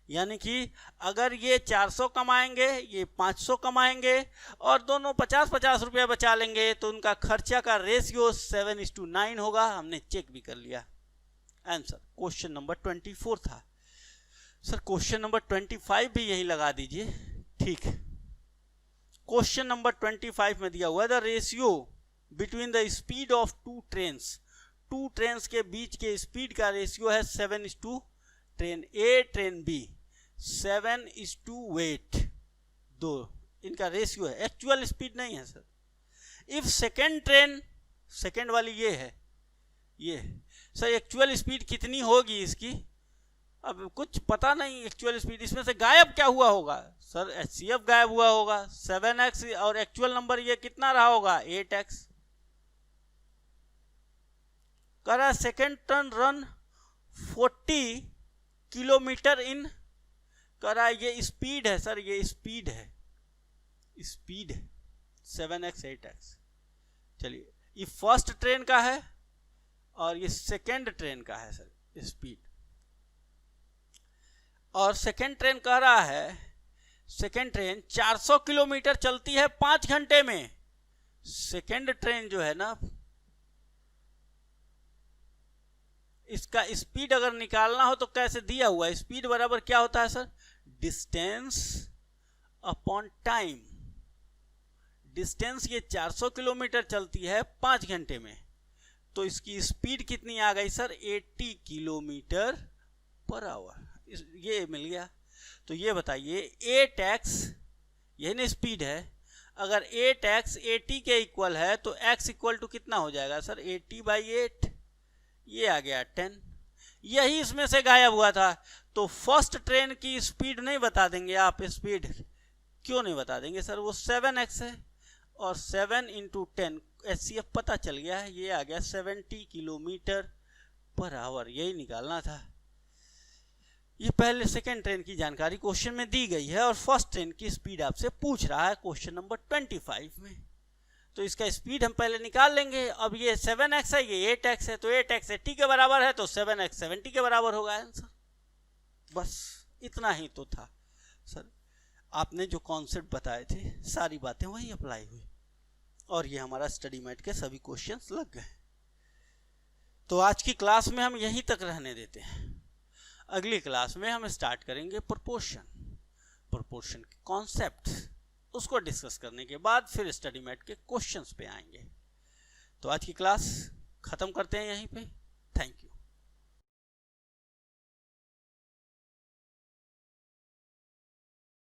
यानी कि अगर ये 400 कमाएंगे, ये 500 कमाएंगे और दोनों 50-50 रुपया बचा लेंगे, तो उनका खर्चा का रेशियो 7:9 होगा। हमने चेक भी कर लिया। आंसर क्वेश्चन नंबर 24 था। सर क्वेश्चन नंबर 25 भी यही लगा दीजिए। ठीक, क्वेश्चन नंबर 25 में दिया हुआ है the ratio between the speed of two trains के बीच के स्पीड का रेशियो है 7:, train A train B, 7:, wait, 2 इनका रेशियो है, एक्चुअल स्पीड नहीं है sir. If second train, second वाली ये है, ये सर एक्चुअल स्पीड कितनी होगी इसकी, अब कुछ पता नहीं एक्चुअल स्पीड। इसमें से गायब क्या हुआ होगा सर, HCF गायब हुआ होगा, 7x, और एक्चुअल नंबर ये कितना रहा होगा 8x। कह रहा है सेकेंड टर्न रन 40 किलोमीटर इन, कह रहा है ये स्पीड है सर, ये स्पीड है, स्पीड है 7x 8x। चलिए ये फर्स्ट ट्रेन का है और ये सेकेंड ट्रेन का है सर स्पीड। और सेकेंड ट्रेन कह रहा है सेकेंड ट्रेन 400 किलोमीटर चलती है 5 घंटे में। सेकेंड ट्रेन जो है ना, इसका स्पीड अगर निकालना हो तो कैसे दिया हुआ है, स्पीड बराबर क्या होता है sir, distance upon time. Distance ये 400 किलोमीटर चलती है 5 घंटे में, तो इसकी स्पीड कितनी आ गई सर 80 किलोमीटर पर आवर। ये मिल गया। तो ये बताइए 8x, यही ना स्पीड है, अगर 8x 80 के इक्वल है तो x इक्वल टू कितना हो जाएगा सर 80/8, ये आ गया 10। यही इसमें से गायब हुआ था। तो फर्स्ट ट्रेन की स्पीड नहीं बता देंगे आप, स्पीड क्यों नहीं बता देंगे सर, वो 7x है और 7 × 10 HCF पता चल गया है, ये आ गया 70 किलोमीटर पर आवर, यही निकालना था। ये पहले सेकेंड ट्रेन की जानकारी क्वेश्चन में दी गई है और फर्स्ट ट्रेन की स्पीड आपसे पूछ रहा है क्वेश्चन नंबर 25 में। तो इसका स्पीड हम पहले निकाल लेंगे। अब ये 7x है, ये 8x है, तो 8x 80 के बराबर है, तो 7x 70 के बराबर होगा आंसर। बस इतना ही तो था सर। आपने जो कॉन्सेप्ट बताए थे सारी बातें वही अप्लाई हुई और ये हमारा स्टडी मैट के सभी क्वेश्चंस लग गए। तो आज की क्लास में हम यहीं तक रहने देते हैं। अगली क्लास में हम स्टार्ट करेंगे प्रोपोर्शन के कॉन्सेप्ट, उसको डिस्कस करने के बाद फिर स्टडी मैट के क्वेश्चंस पे आएंगे। तो आज की क्लास खत्म करते हैं यहीं पे।